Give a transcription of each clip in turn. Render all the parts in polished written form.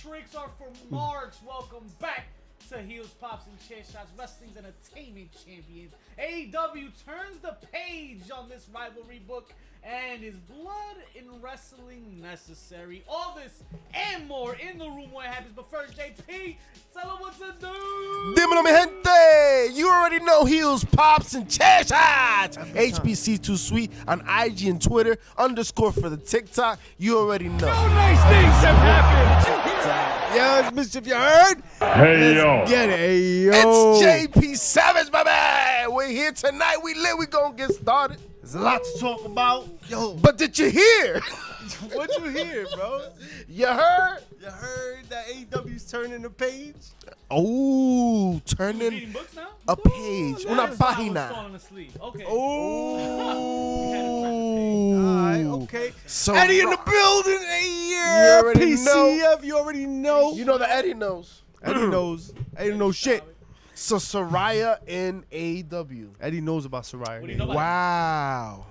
tricks are for marks. Welcome back to Heels, Pops, and Chair Shots, Wrestling's Entertainment Champions. AEW turns the page on this rivalry book, and is blood in wrestling necessary? All this and more in the room where it happens. But first, JP, tell them what to do. Dímelo, mi gente. You already know Heels, Pops, and Chair Shots. HBC2 Sweet on IG and Twitter, _ for the TikTok. You already know. No nice things have happened. Yo, it's Mischief, you heard? Hey, yo. Get it, hey, yo. It's JP Savage, my man. We're here tonight. We lit. We gonna get started. There's a lot to talk about. Yo, But did you hear? what you hear, bro? You heard? You heard that AEW's turning the page? Oh, Reading turning books now? a page. Una I was página. falling asleep. Okay. Oh. All right, okay. So Eddie in the building. Hey, yeah. You already PCF, you already know. You know that Eddie knows. Eddie knows. Eddie knows shit. So Soraya in AEW. Eddie knows about Soraya. What do you know about Wow.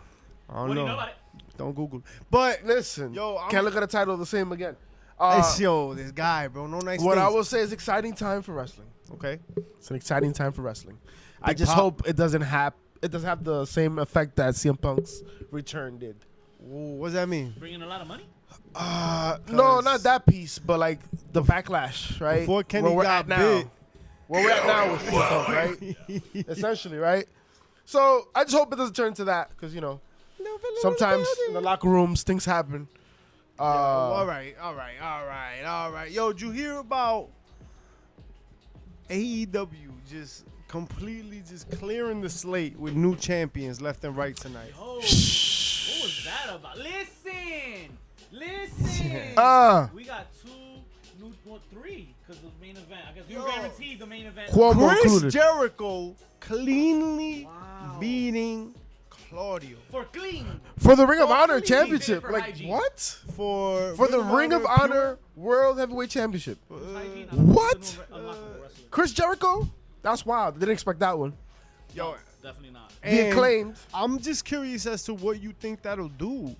I What don't do you know. know about it? Don't Google. But Listen, Yo, I'm- can't look at the title the same again. it's this guy, bro. No nice What things. I will say is exciting time for wrestling. Okay. It's an exciting time for wrestling. I Big just pop. hope it doesn't have the same effect that CM Punk's return did. Ooh, what does that mean? Bringing a lot of money? No, not that piece, but like the backlash, right? Before Kenny Where we're got at now. big. Where we're at now with CM Punk, right? Essentially, right? So I just hope it doesn't turn to that because, you know, sometimes in the locker rooms things happen. All right. Yo, did you hear about AEW just completely just clearing the slate with new champions left and right tonight? Oh, what was that about? Listen. We got three, because the main event. I guess we were guaranteed the main event. Cuomo Chris included. Jericho cleanly Wow. beating Claudio For clean. For the Ring of Oh, Honor he did it Championship. for Like, hygiene. what? for The Ring of Honor World Heavyweight Championship. Hygiene, What? unlockable wrestler. Chris Jericho? That's wild. Didn't expect that one. Yo, Definitely not. The and acclaimed. I'm just curious as to what you think that'll do.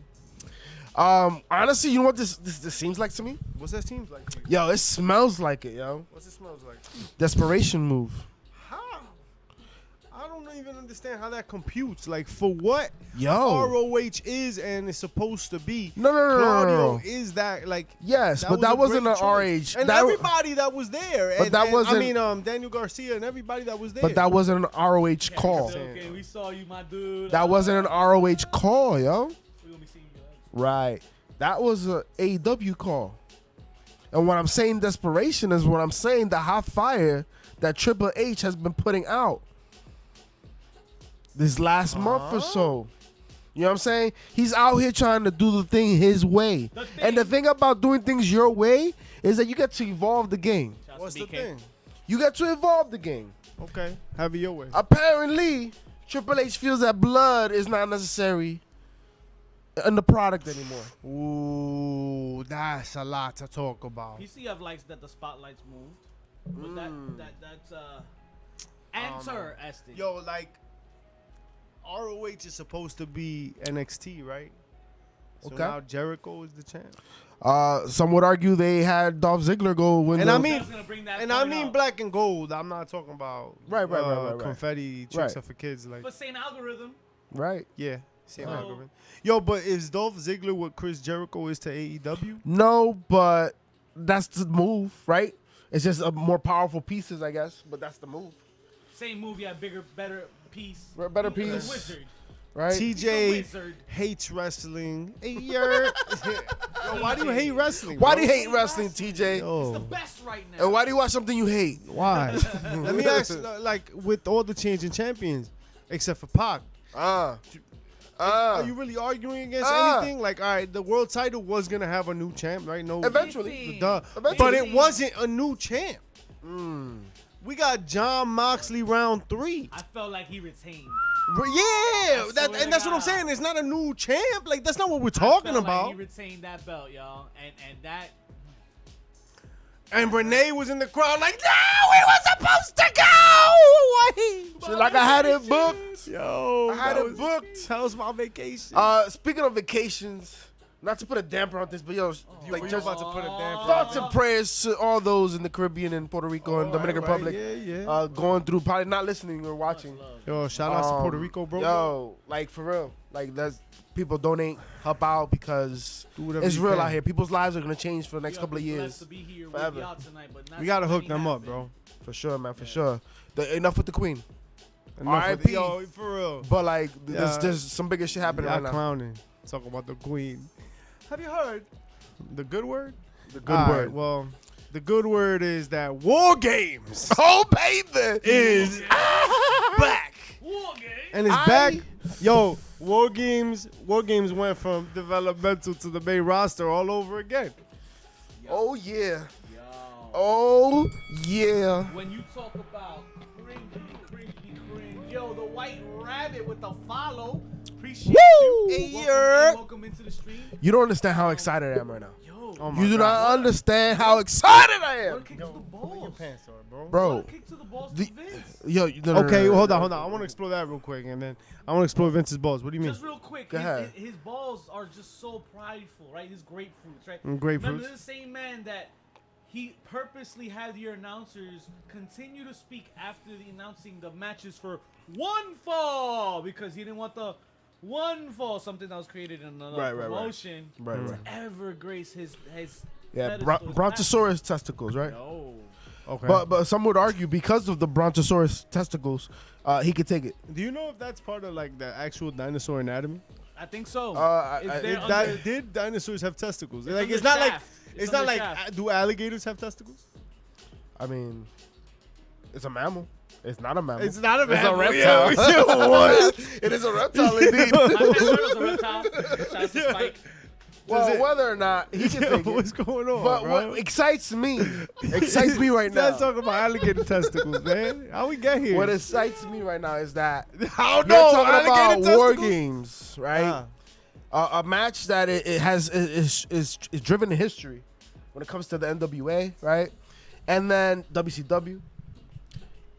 Honestly, you know what this seems like to me? What's that seems like? Yo, it smells like it, yo. What's it smells like? Desperation move. How? I don't even understand how that computes. Like, for what Yo. ROH is and is supposed to be. No. Claudio is that, like. Yes, but was that a wasn't great an choice. RH. And that, everybody that was there. But that wasn't- I mean, Daniel Garcia and everybody that was there. but that wasn't an ROH call. Okay, we saw you, my dude. That wasn't an ROH call, yo. We're gonna be seeing you. Right. That was a AEW call. And when I'm saying desperation is what I'm saying the hot fire that Triple H has been putting out this last month or so. You know what I'm saying? He's out here trying to do the thing his way. And the thing about doing things your way is that you get to evolve the game. What's the thing? You get to evolve the game. Okay, have it your way. Apparently, Triple H feels that blood is not necessary in the product anymore. Ooh, that's a lot to talk about. PCF likes that the spotlight's moved. But that's interesting. Yo, like, ROH is supposed to be NXT, right? So Okay. now Jericho is the champ. Some would argue they had Dolph Ziggler go win. And the- I mean, That's gonna bring that And I point mean up. black and gold. I'm not talking about Right. confetti tricks Right. are for kids. Like, But same algorithm. right? yeah, same So- algorithm. Yo, but is Dolph Ziggler what Chris Jericho is to AEW? No, but that's the move, right? It's just a more powerful pieces, I guess. But that's the move, Same move, yeah, bigger, better piece. Better He's a piece. wizard. right? He's a TJ wizard. hates wrestling. Hey, yo, why do you hate wrestling? Why bro? do you hate wrestling, TJ? It's the Yo, best right now. And why do you watch something you hate? why? Let me ask, like, with all the changing champions, except for Pac, are you really arguing against anything? Like, all right, the world title was gonna have a new champ, right? No, Eventually. duh. Eventually. But it wasn't a new champ. We got John Moxley round 3. I felt like he retained. But yeah, swear to that's what I'm God. saying. It's not a new champ. Like, that's not what we're I talking felt about. Like he retained that belt, y'all, and that. And Renee was in the crowd like, no, we were supposed to go away. Shit, like I had it booked. Yo, I had that it was- booked. That was my vacation. Speaking of vacations, not to put a damper on this, but yo, like You're just about to put a damper. thoughts and prayers to all those in the Caribbean and Puerto Rico and Dominican Republic, Yeah. going through, probably not listening or watching. Yo, shout out to Puerto Rico, bro. Yo, like for real, like that's people donate, help out because Do whatever it's you real can. out here. People's lives are gonna change for the next couple of years, To be here, forever. we'll be out tonight, but not We gotta so hook many them up, happen. bro. for sure, man, for sure. Enough with the Queen, Enough with R.I.P. Yo, for real. but like Yeah. there's some bigger shit happening Y'all right now. clowning. Talk about the Queen. Have you heard the good word? The good All right, word. well, the good word is that War Games Oh, baby, is back. War game. And it's back. Yo, War Games went from developmental to the main roster all over again. Oh yeah. Yo. Oh yeah. When you talk about cringe, yo, the White Rabbit with the follow. Appreciate Woo! you. Yeah. Welcome into the stream. You don't understand how excited I am right now. Yo, Oh my You do God. not understand how excited I what a am, kick to the balls. Pants on, bro. bro. What a kick to the balls The- to Vince. Yo, Okay, hold on. I want to explore that real quick, and then I want to explore Vince's balls. What do you mean? Just real quick, Go ahead. his balls are just so prideful, right? His grapefruits, right? Grapefruits. Remember, this is the same man that he purposely had your announcers continue to speak after the announcing the matches for one fall because he didn't want the one fall, something that was created in another Right, right, right. promotion, Right, right. to ever grace his Yeah, pedestal, his Brontosaurus testicles, right? No. Okay. But some would argue because of the Brontosaurus testicles, he could take it. do you know if that's part of like the actual dinosaur anatomy? I think so. I- It's there If under- did dinosaurs have testicles? Like under it's not like shaft. it's under not like shaft. do alligators have testicles? I mean, it's a mammal. It's not a mammal. It's not a It's a mammal. reptile. Yeah, what? It is a reptile indeed. My turtle's a reptile. Shout out to Spike. Well, Does it- whether or not he can Yo, take it. what's going on, But bro? what excites me right now. Let's talk about alligator testicles, man. How we get here? What excites me right now is that How you're no talking about alligator war testicles? games, right? A match that it has is driven in history when it comes to the NWA, right? And then WCW.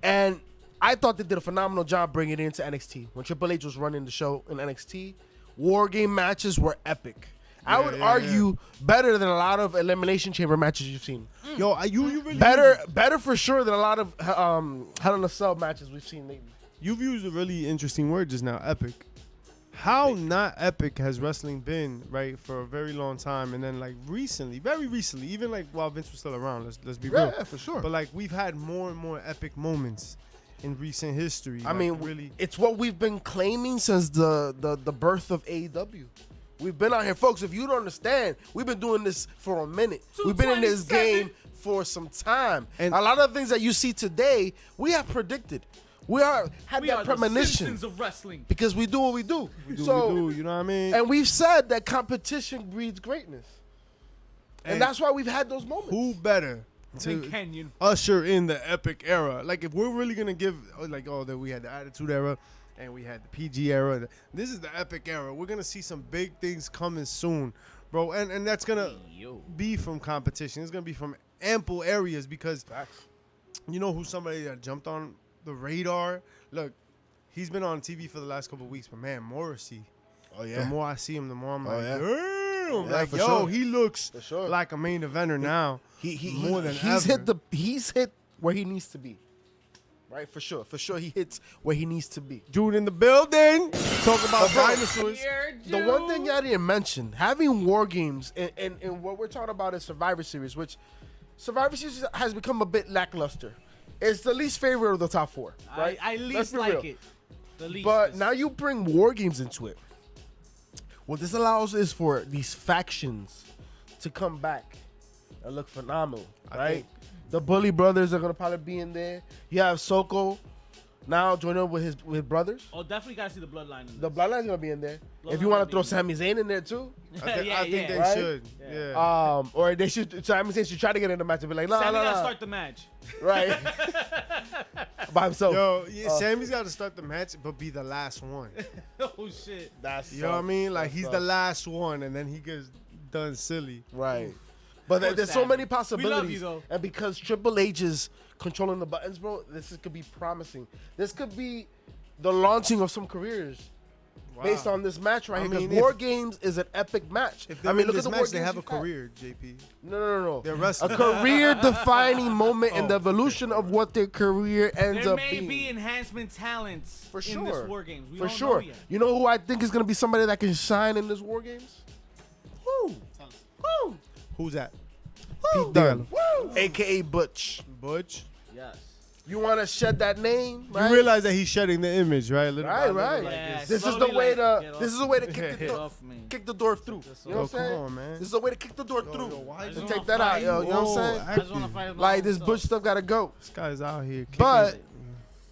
And I thought they did a phenomenal job bringing it into NXT. When Triple H was running the show in NXT, war game matches were epic. I would argue better than a lot of Elimination Chamber matches you've seen. Yo, you really Better for sure than a lot of Hell in a Cell matches we've seen lately. You've used a really interesting word just now, epic. How not epic has wrestling been, right, for a very long time, and then like recently, very recently, even like while Vince was still around. Let's be real. Yeah, for sure. But like we've had more and more epic moments in recent history. I like, mean, really. it's what we've been claiming since the birth of AEW. We've been out here, folks. If you don't understand, we've been doing this for a minute. We've been in this 227. game for some time, And- and a lot of things that you see today, we have predicted. We had We that are the premonition Simpsons of wrestling. because we do what we do. We do, so, we do, you know what I mean? and we've said that competition breeds greatness, and And that's why we've had those moments. Who better In to Kenyon. usher in the epic era? Like if we're really gonna give like that we had the Attitude Era and we had the PG era. This is the epic era. We're gonna see some big things coming soon, bro. And that's gonna be from competition. It's gonna be from ample areas because you know who's somebody that jumped on the radar. Look, he's been on TV for the last couple of weeks, but man, Morrissey. Oh The more I see him, the more I'm like, yeah. damn. Yeah, Like, for yo, sure. he looks For sure. like a main eventer now. More than he's ever. he's hit where he needs to be, right? For sure, he hits where he needs to be. Dude in the building. Talk about dinosaurs. The one thing I didn't mention, having war games and what we're talking about is Survivor Series, which Survivor Series has become a bit lackluster. It's the least favorite of the top four, right? I Let's least be like real. it. The least. But now you bring war games into it. What this allows is for these factions to come back and look phenomenal, right? think- The Bully Brothers are gonna probably be in there. You have Soko now joining up with his brothers. Oh, definitely gotta see the bloodline. In The this. Bloodline's gonna be in there. If you Bloodline want might to throw be Sami Zayn in there too, I think they Right? should. Yeah. Yeah. or they should. Sami Zayn should try to get in the match and be like, no, Sammy no, gotta no, start the match. right, by himself. Yo, Sammy's got to start the match, but be the last one. Oh shit. That's You know what I mean? Like that's he's tough. the last one, and then he gets done silly. Right. But Poor there's so Sammy. many We possibilities. love you, though. And because Triple H is controlling the buttons, bro, could be promising. This could be the launching of some careers. based on this match right I here. Because mean, War Games is an epic match. If they're I mean, in look this at the match, War they Games have a you've had. career, JP. No. They're A wrestling. career-defining moment in the evolution of what their career ends There up may being. be enhancement talents For in sure. this War Games. We For don't sure. know yet. You know who I think is going to be somebody that can shine in this War Games? Who? Who? Who's that? Pete Pete Dunne, Dunne. a.k.a. Butch. Butch. Yes. You want to shed that name, right? You realize that he's shedding the image, right? Little by little, Right. like Yeah, this. This is the slowly, way like, to. get This off- is the way to kick Get the door. off me. Kick the door through. Just You know what I'm come saying? on, man. This is a way to kick the door Yo, through. why I is just Take wanna that out, fight yo. You know what I'm Whoa, saying? I just want to fight. Like this Butch stuff gotta go. This guy's out here kicking But it.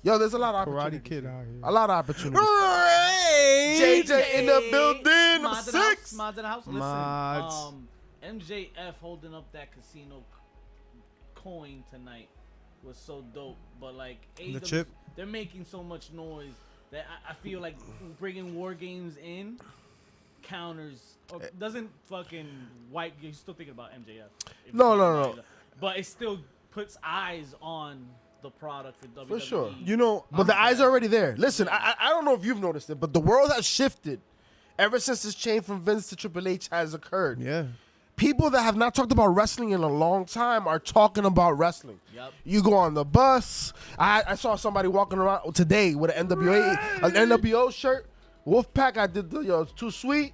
yo, there's a lot of Karate opportunities. Kid out here. A lot of opportunities. Hey, JJ in the building. Mods in the Number house. 6. Mods in the house. Listen, Mods. MJF holding up that casino coin tonight was so dope. But like AEW, chip? they're making so much noise that I feel like bringing War Games in counters or doesn't fucking wipe. You're still thinking about MJF. if No, you're no, thinking no. about it. But it still puts eyes on the product for WWE. For sure. You know, But the eyes are already there. Listen, I don't know if you've noticed it, but the world has shifted ever since this change from Vince to Triple H has occurred. yeah. People that have not talked about wrestling in a long time are talking about wrestling. Yep. You go on the bus. I saw somebody walking around today with an NWO shirt. Wolfpack, I did the Too Sweet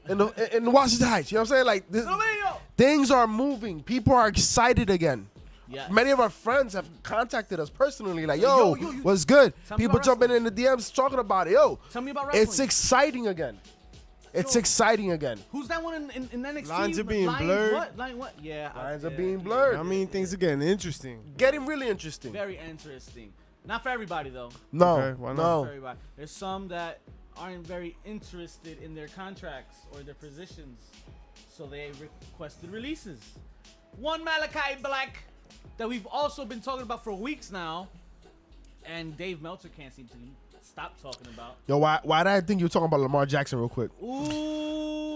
in the Washington Heights. You know what I'm saying? Like this, Domingo! things are moving. People are excited again. Yes. Many of our friends have contacted us personally, like, Yo, yo, you- what's good? Tell me People about jumping wrestling. in the DMs talking about it. Yo, Tell me about wrestling. it's exciting again. It's exciting again. Who's that one in NXT? Lines are being Lions blurred. What? Line what? Yeah. Lines are yeah, being yeah. blurred. I mean, things are getting interesting. Getting really interesting. Very interesting. Not for everybody though. No, Okay, why not? Not no. for everybody. There's some that aren't very interested in their contracts or their positions, so they requested releases. One Malachi Black that we've also been talking about for weeks now, and Dave Meltzer can't seem to stop talking about. Yo, why did I think you were talking about Lamar Jackson real quick? Ooh.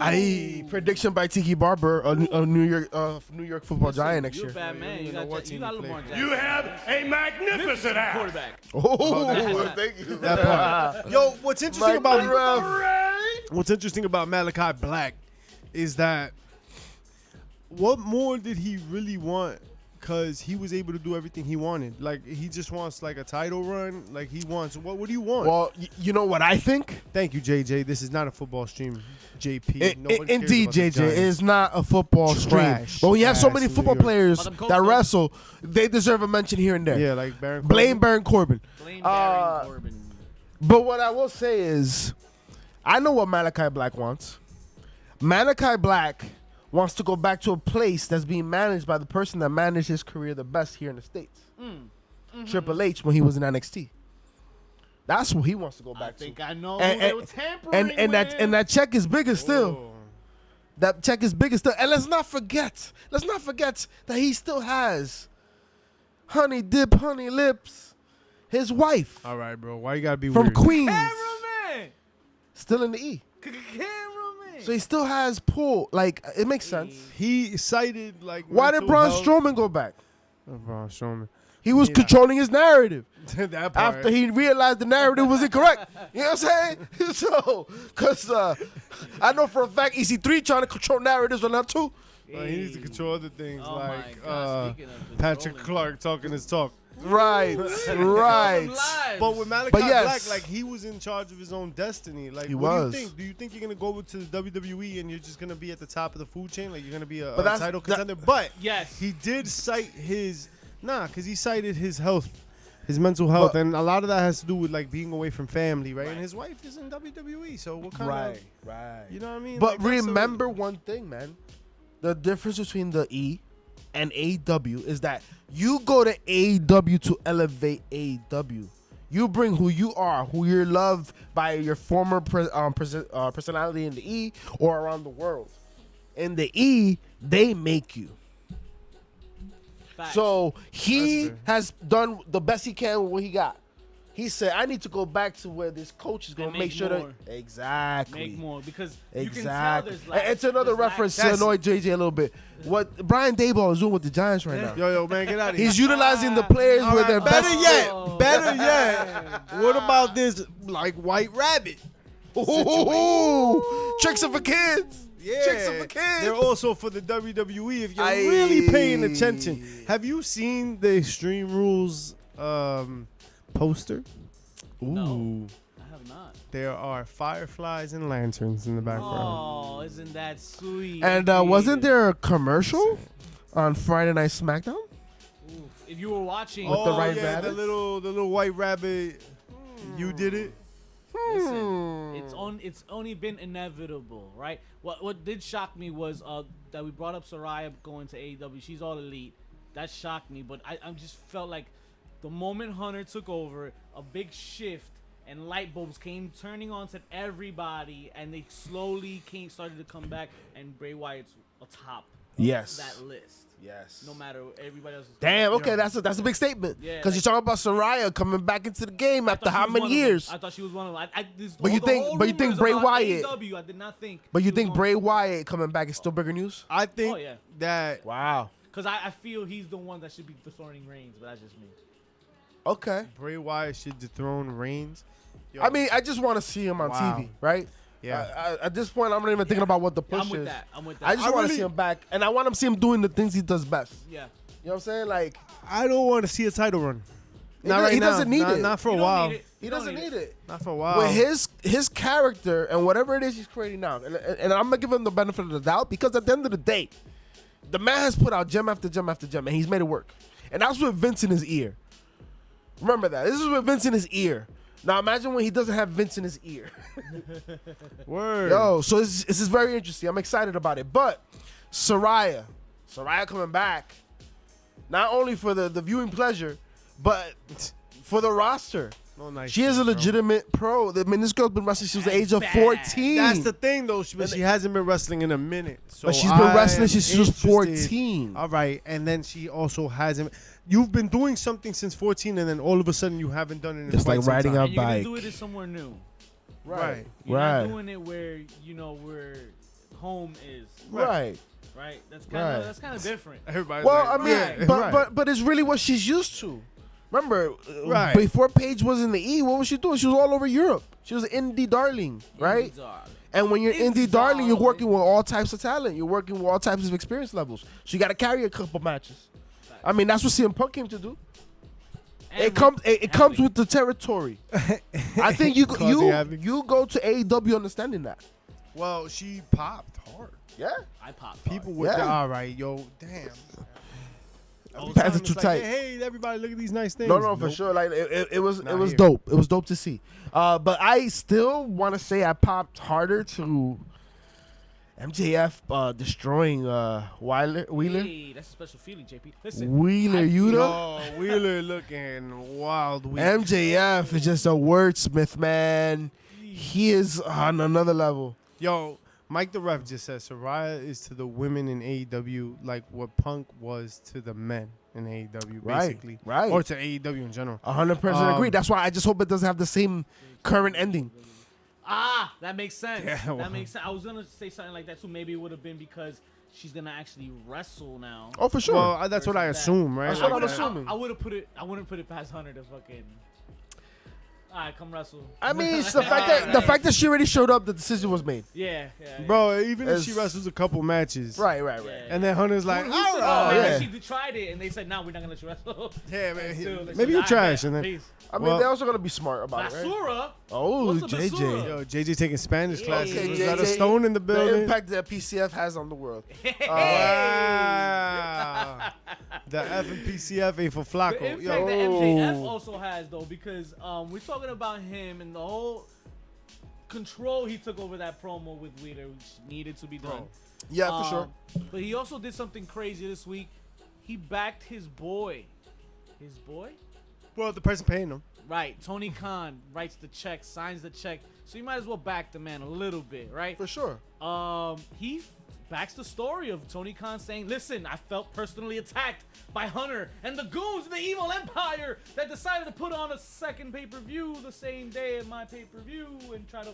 Prediction by Tiki Barber, a New York Football Giant next You're a year. bad man. even You know got, what you team got he Lamar played Jackson. You have a magnificent ass. Quarterback. Oh, thank you. That part. Yo, what's interesting about ref. what's interesting about Malachi Black is that what more did he really want? Because he was able to do everything he wanted. Like, he just wants like a title run. Like, he wants what do you want? Well, you know what I think? Thank you, JJ. This is not a football stream. JP. Nobody cares Indeed, about the JJ, Giants. it is not a football stream. Trash But when you have so ass many New football York. players But them Colts that don't. wrestle, they deserve a mention here and there. Yeah, like Baron Blame Corbin. Baron Corbin. Blame Uh, Baron Corbin. But what I will say is, I know what Malachi Black wants. Malachi Black wants to go back to a place that's being managed by the person that managed his career the best here in the States. Triple H when he was in NXT. That's what he wants to go I back think to. I know And- who they and- were tampering with. And that check is bigger still. Oh. That check is bigger still. And let's not forget that he still has Honey Dip, Honey Lips, his wife All right, bro. Why you gotta be from weird? Queens, Cameraman! still in the E. Cameraman! So he still has pull. Like, it makes sense. He cited like. Why did mental Braun health- Strowman go back? Oh, Braun Strowman. He was Yeah. controlling his narrative That part. after he realized the narrative was incorrect. You know what I'm saying? So, because I know for a fact EC3 trying to control narratives on that too. He needs to control other things Oh like my God, speaking of Patrick controlling. Clark talking his talk. Right, right. But with Malachi But yes. Black, like he was in charge of his own destiny. Like, He what was. do you think? Do you think you're gonna go to the WWE and you're just gonna be at the top of the food chain? Like you're gonna be a But that's- title that- contender? But Yes. he did cite his because he cited his health, his mental health, But- and a lot of that has to do with like being away from family, right? Right. And his wife is in WWE, so what kind Right, of right. you know what I mean? But Like, that's a- remember one thing, man. The difference between the E and AEW is that you go to AEW to elevate AEW. You bring who you are, who you're loved by your former personality in the E or around the world. In the E, they make you. Facts. So he That's fair. has done the best he can with what he got. He said, I need to go back to where this coach is going And to make make sure more. that. Exactly. make more because you can tell Exactly. there's like It's another there's lack- reference to That's- annoy JJ a little bit. What Brian Daboll is doing with the Giants right now. Yo, man, get out of here. He's utilizing the players All with right, their better best. yet, Oh, better man. yet. What about this like White Rabbit? Ooh, tricks are for kids. Yeah, Tricks are for kids. they're also for the WWE. If you're Aye. really paying attention, have you seen the Extreme Rules poster? No. I have not. There are fireflies and lanterns in the background. Oh, isn't that sweet? And wasn't there a commercial on Friday Night SmackDown? Oof. If you were watching, With the right yeah, rabbits? the little white rabbit. You did it. listen, it's only been inevitable, right? What did shock me was that we brought up Saraya going to AEW. She's all elite. That shocked me, but I just felt like the moment Hunter took over, a big shift and light bulbs came turning on to everybody, and they slowly started to come back, and Bray Wyatt's atop Yes. that list. Yes. No matter everybody else. Damn. Okay, Yeah. that's a big statement. Yeah, Because you're talking about Saraya coming back into the game I after thought she how was many one of them. years? I thought she was one of them. But you think Bray Wyatt? AEW, I did not think. But you she was think one- Bray Wyatt coming back is still bigger news? I think Oh, yeah. that Wow. Because I feel he's the one that should be dethroning Reigns, but that's just me. Okay. Bray Wyatt should dethrone Reigns. Yo, I mean, I just want to see him on Wow. TV, right? yeah. At this point, I'm not even thinking about what the push I'm with is. that. I'm with that. I just I want to really- see him back, and I want to see him doing the things he does best. Yeah. You know what I'm saying? Like, I don't want to see a title run. He Not does- right he now. doesn't need it. Not for a You don't while. need it. he You don't doesn't need it. Not for a while. With his character and whatever it is he's creating now, and I'm gonna give him the benefit of the doubt because at the end of the day, the man has put out gem after gem after gem, and he's made it work. And that's with Vince in his ear. Remember that. This is with Vince in his ear. Now imagine when he doesn't have Vince in his ear. Word. Yo, so this is very interesting. I'm excited about it. But Saraya coming back, not only for the viewing pleasure, but for the roster. No nice She is a things, bro. legitimate pro. I mean, this girl's been wrestling since the That's age of bad. 14. That's the thing, though. But she hasn't been wrestling in a minute. So But she's been I wrestling am since she was interested. 14. All right, and then she also hasn't. You've been doing something since 14, and then all of a sudden you haven't done it. In It's quite like some riding time. a And you're bike. gonna do it somewhere new. Right. You're Right. not doing it where where home is. Right. Right. That's Right. kind of different. Everybody's Well, like, I mean, yeah, but, right. but it's really what she's used to. Remember, Right. before Paige was in the E, what was she doing? She was all over Europe. She was an indie darling, right? And when you're indie darling, you're working with all types of talent. You're working with all types of experience levels. So you got to carry a couple matches. I mean, that's what CM Punk came to do. It comes with the territory. I think you Causing havoc. you go to AEW understanding that. Well, she popped hard. Yeah. I popped. People were Yeah. all right, yo, damn. Pants are It's too like, tight. Hey, everybody, look at these nice things. No, for Nope. sure. Like it was Not here. dope. It was dope to see. But I still want to say I popped harder to MJF destroying Wheeler. Hey, that's a special feeling, JP. Listen. Wheeler Yuta. Yo, Wheeler looking wild. MJF is just a wordsmith, man. He is on another level. Yo, Mike the Ref just said Saraya is to the women in AEW like what Punk was to the men in AEW, Right, basically. right. Or to AEW in general. 100% agree. That's why I just hope it doesn't have the same current ending. Ah, that makes sense. Yeah, well. That makes sense. I was gonna say something like that too. Maybe it would have been because she's gonna actually wrestle now. Oh, for sure. Well, that's what I Versus assume, right? That's I what I'm would've- assuming. I wouldn't put it past Hunter to fucking. All right, come wrestle. I mean, it's the fact that she already showed up, the decision was made. Yeah. Bro, even if she It's- wrestles a couple matches. Right. Yeah. And then Hunter's like, Who all said, right. man, yeah. she tried it, and they said, "No, we're not gonna let you wrestle." Yeah, man. Still, they Maybe said, you're trash. "All And right, then, peace." I mean, Well- they're also gonna be smart about it, right? Basura. Oh, What's a JJ. basura? yo, JJ taking Spanish classes. Okay, Was that a JJ, stone in the The building? impact that PCF has on the world. Wow. The F and PCF ain't for The Flacco. impact Yo, that MJF also has, though, because we're talking about him and the whole control he took over that promo with Wheeler, which needed to be done. Bro. Yeah, for sure. But he also did something crazy this week. He backed his boy. His boy? well, the person paying him. Right. Tony Khan writes the check, signs the check. So you might as well back the man a little bit, right? For sure. He backs the story of Tony Khan saying, "Listen, I felt personally attacked by Hunter and the goons of the evil empire that decided to put on a second pay-per-view the same day as my pay-per-view and try to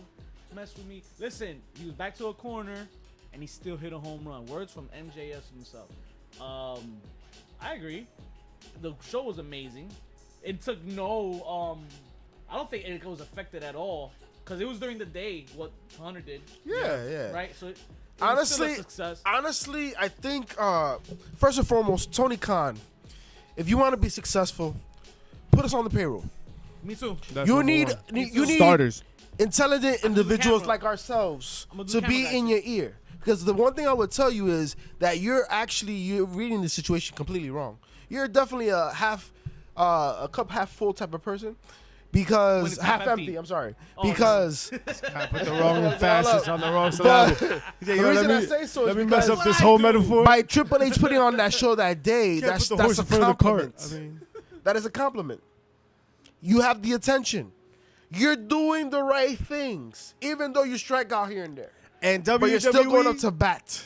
mess with me." Listen, he was back to a corner and he still hit a home run. Words from MJF himself. I agree. The show was amazing. It took no I don't think it was affected at all because it was during the day what Hunter did. Yeah. Right. So it was still Honestly, a success. I think first and foremost, Tony Khan, if you want to be successful, put us on the payroll. Me too. That's You number need one. you need starters. intelligent I'm gonna do the individuals camera. like ourselves I'm gonna do to the be camera in guy your ear. Because the one thing I would tell you is that you're reading the situation completely wrong. You're definitely a cup half full type of person. When Because it's half half empty. empty. I'm sorry. Oh, no. Because I put the wrong emphasis on the wrong but syllable. He said, the "Yo, reason I let me, say so let is me mess because up this I whole do. metaphor. by Triple H putting on that show that day, Can't that's put the horse a in front of the cart. compliment. I mean, That is a compliment. You have the attention. You're doing the right things, even though you strike out here and there. and But you're still going up WWE, to bat.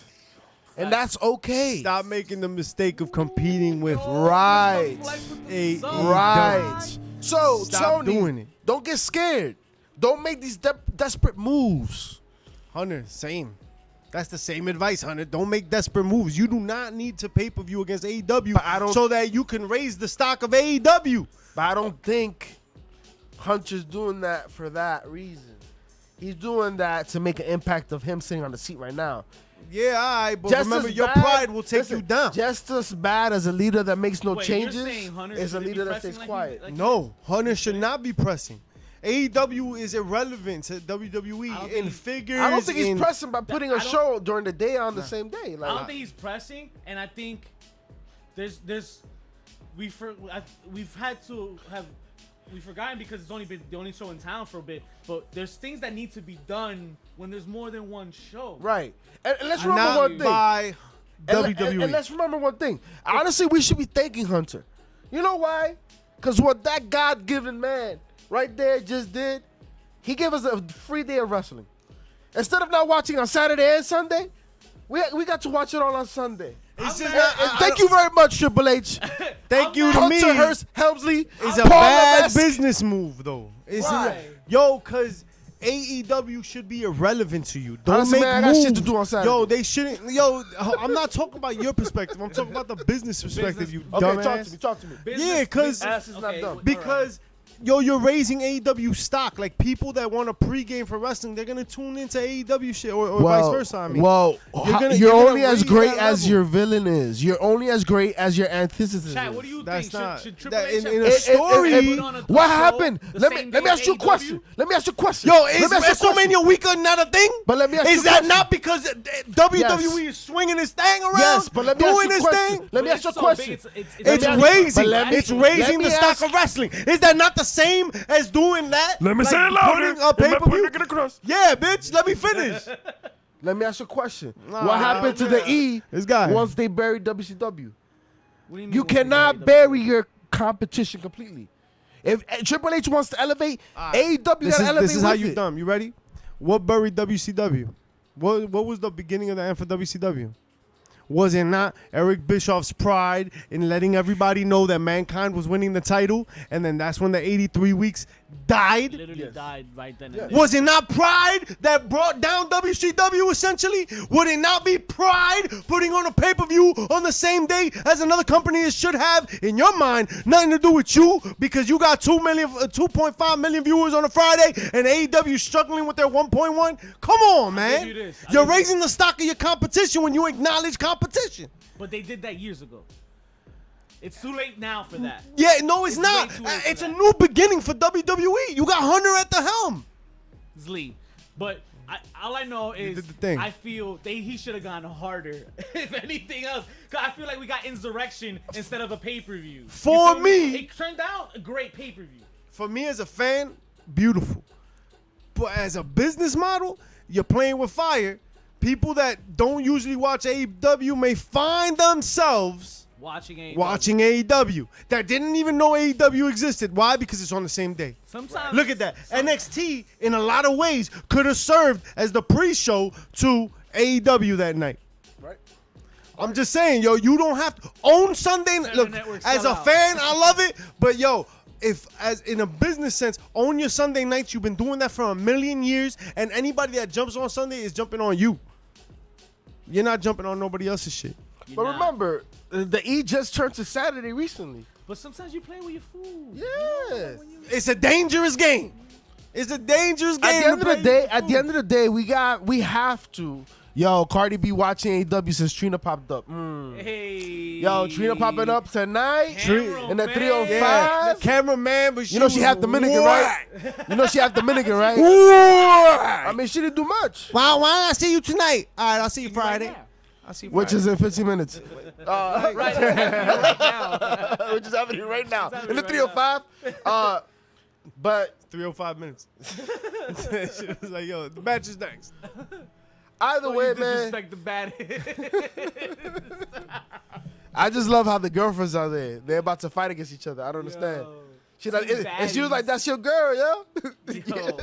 And that's okay. stop making the mistake of competing with Right. Flex with the A- sub. Right. So, Stop Tony, doing it. don't get scared. Don't make these desperate moves. Hunter, same. That's the same advice, Hunter. Don't make desperate moves. You do not need to pay-per-view against AEW But I don't- so that you can raise the stock of AEW. But I don't think Hunter's doing that for that reason. He's doing that to make an impact of him sitting on the seat right now. Yeah, all right, but Just remember, as your bad- pride will take listen, you down. Just as bad as a leader that makes no Wait, you're changes saying Hunter is a shouldn't be leader that pressing stays like quiet. like No, Hunter should not be pressing. AEW is irrelevant to WWE I don't in think- figures. I don't think he's in- pressing by putting I a don't- show during the day on the same day. I Like, don't think he's pressing, and I think we've forgotten because it's only been the only show in town for a bit. But there's things that need to be done when there's more than one show. right. And let's remember Not one thing. by WWE. And let's remember one thing. Honestly, we should be thanking Hunter. You know why? Because what that God-given man right there just did, he gave us a free day of wrestling. Instead of not watching on Saturday and Sunday, we got to watch it all on Sunday. It's just And not, thank you very much, Triple H. Thank you to Hunter me. Hearst Helmsley It's a Paul bad Levesque. business move, though. It's Why? because AEW should be irrelevant to you. Don't Honestly, make man, I got moves. shit to do on Saturday. Yo, they shouldn't. Yo, I'm not talking about your perspective. I'm talking about the business perspective. You Okay, dumbass. talk to me. Yeah, 'cause- Ass is not dumb. Because yo, you're raising AEW stock. Like people that want a pregame for wrestling, they're gonna tune into AEW shit or vice versa. I mean, you're you're gonna only as raise great that as level. your villain is. You're only as great as your antithesis Chat, is. what do you That's think? not Should Triple that H in have a story. put on a What show happened? the Let same me day ask as you a AEW? question. Let me ask you a question. Yo, Let is me ask you a question. WrestleMania weekend not a thing? But let me ask you Is a that question. not because WWE is swinging his thing around? Yes, but let me ask doing you a his question. thing? Let me But ask you a it's so question. big, It's me ask- raising. but let me- It's raising let the me stock ask- of wrestling. Is that not the same as doing that? Let me Like say it louder. putting a pay-per-view? Put it across. Yeah, bitch. Let me finish. Let me ask you a question. Nah, What happened to the E This guy. once they buried WCW? What do mean You once they cannot buried bury your competition completely. If Triple H wants to elevate, AEW This gotta elevate is how with you it. dumb. You ready? What buried WCW? What was the beginning of the end for WCW? Was it not Eric Bischoff's pride in letting everybody know that Mankind was winning the title, and then that's when the 83 weeks died? Literally Yes. died right then. Yeah. And there. Was it not pride that brought down WCW essentially? Would it not be pride putting on a pay-per-view on the same day as another company it should have? In your mind, nothing to do with you because you got 2.5 million viewers on a Friday and AEW struggling with their 1.1? Come on, man. you this. You're raising the stock of your competition when you acknowledge competition. But they did that years ago. It's too late now for that. Yeah, no, it's It's not. way too late for It's a that. new beginning for WWE. You got Hunter at the helm. Zlee. But all I know is did the thing. I feel he should have gone harder, if anything else. Because I feel like we got Insurrection instead of a pay-per-view. For You feel me- it turned out a great pay-per-view. For me as a fan, beautiful. But as a business model, you're playing with fire. People that don't usually watch AEW may find themselves Watching AEW that didn't even know AEW existed. Why? Because it's on the same day. Sometimes Look at that. NXT, in a lot of ways, could have served as the pre-show to AEW that night. Right. I'm just saying, yo, you don't have to own Sunday. Look, Network as sell a out. fan, I love it. But yo, if as in a business sense, own your Sunday nights. You've been doing that for a million years, and anybody that jumps on Sunday is jumping on you. You're not jumping on nobody else's shit. But remember, the E just turned to Saturday recently. But sometimes you play with your food. Yeah. It's a dangerous game. It's a dangerous game. At the end of the day, we have to. Yo, Cardi B watching AEW since Trina popped up. Hey. Yo, Trina popping up tonight in the 305. Yeah, cameraman, but You know she half Dominican, right? You know she half Dominican, right? I mean, she didn't do much. Why don't I see you tonight? All right, I'll see you Friday. Right now. I'll see you Which Friday. is in 15 minutes. Right now. Which is happening right now. It's In the happening right 305. But 305 minutes. She was like, yo, the match is next. either way, You man, disrespect the bad. I just love how the girlfriends are there. They're about to fight against each other. I don't understand. She's like, Team and she was like, baddies. "That's your girl, yo." Yo.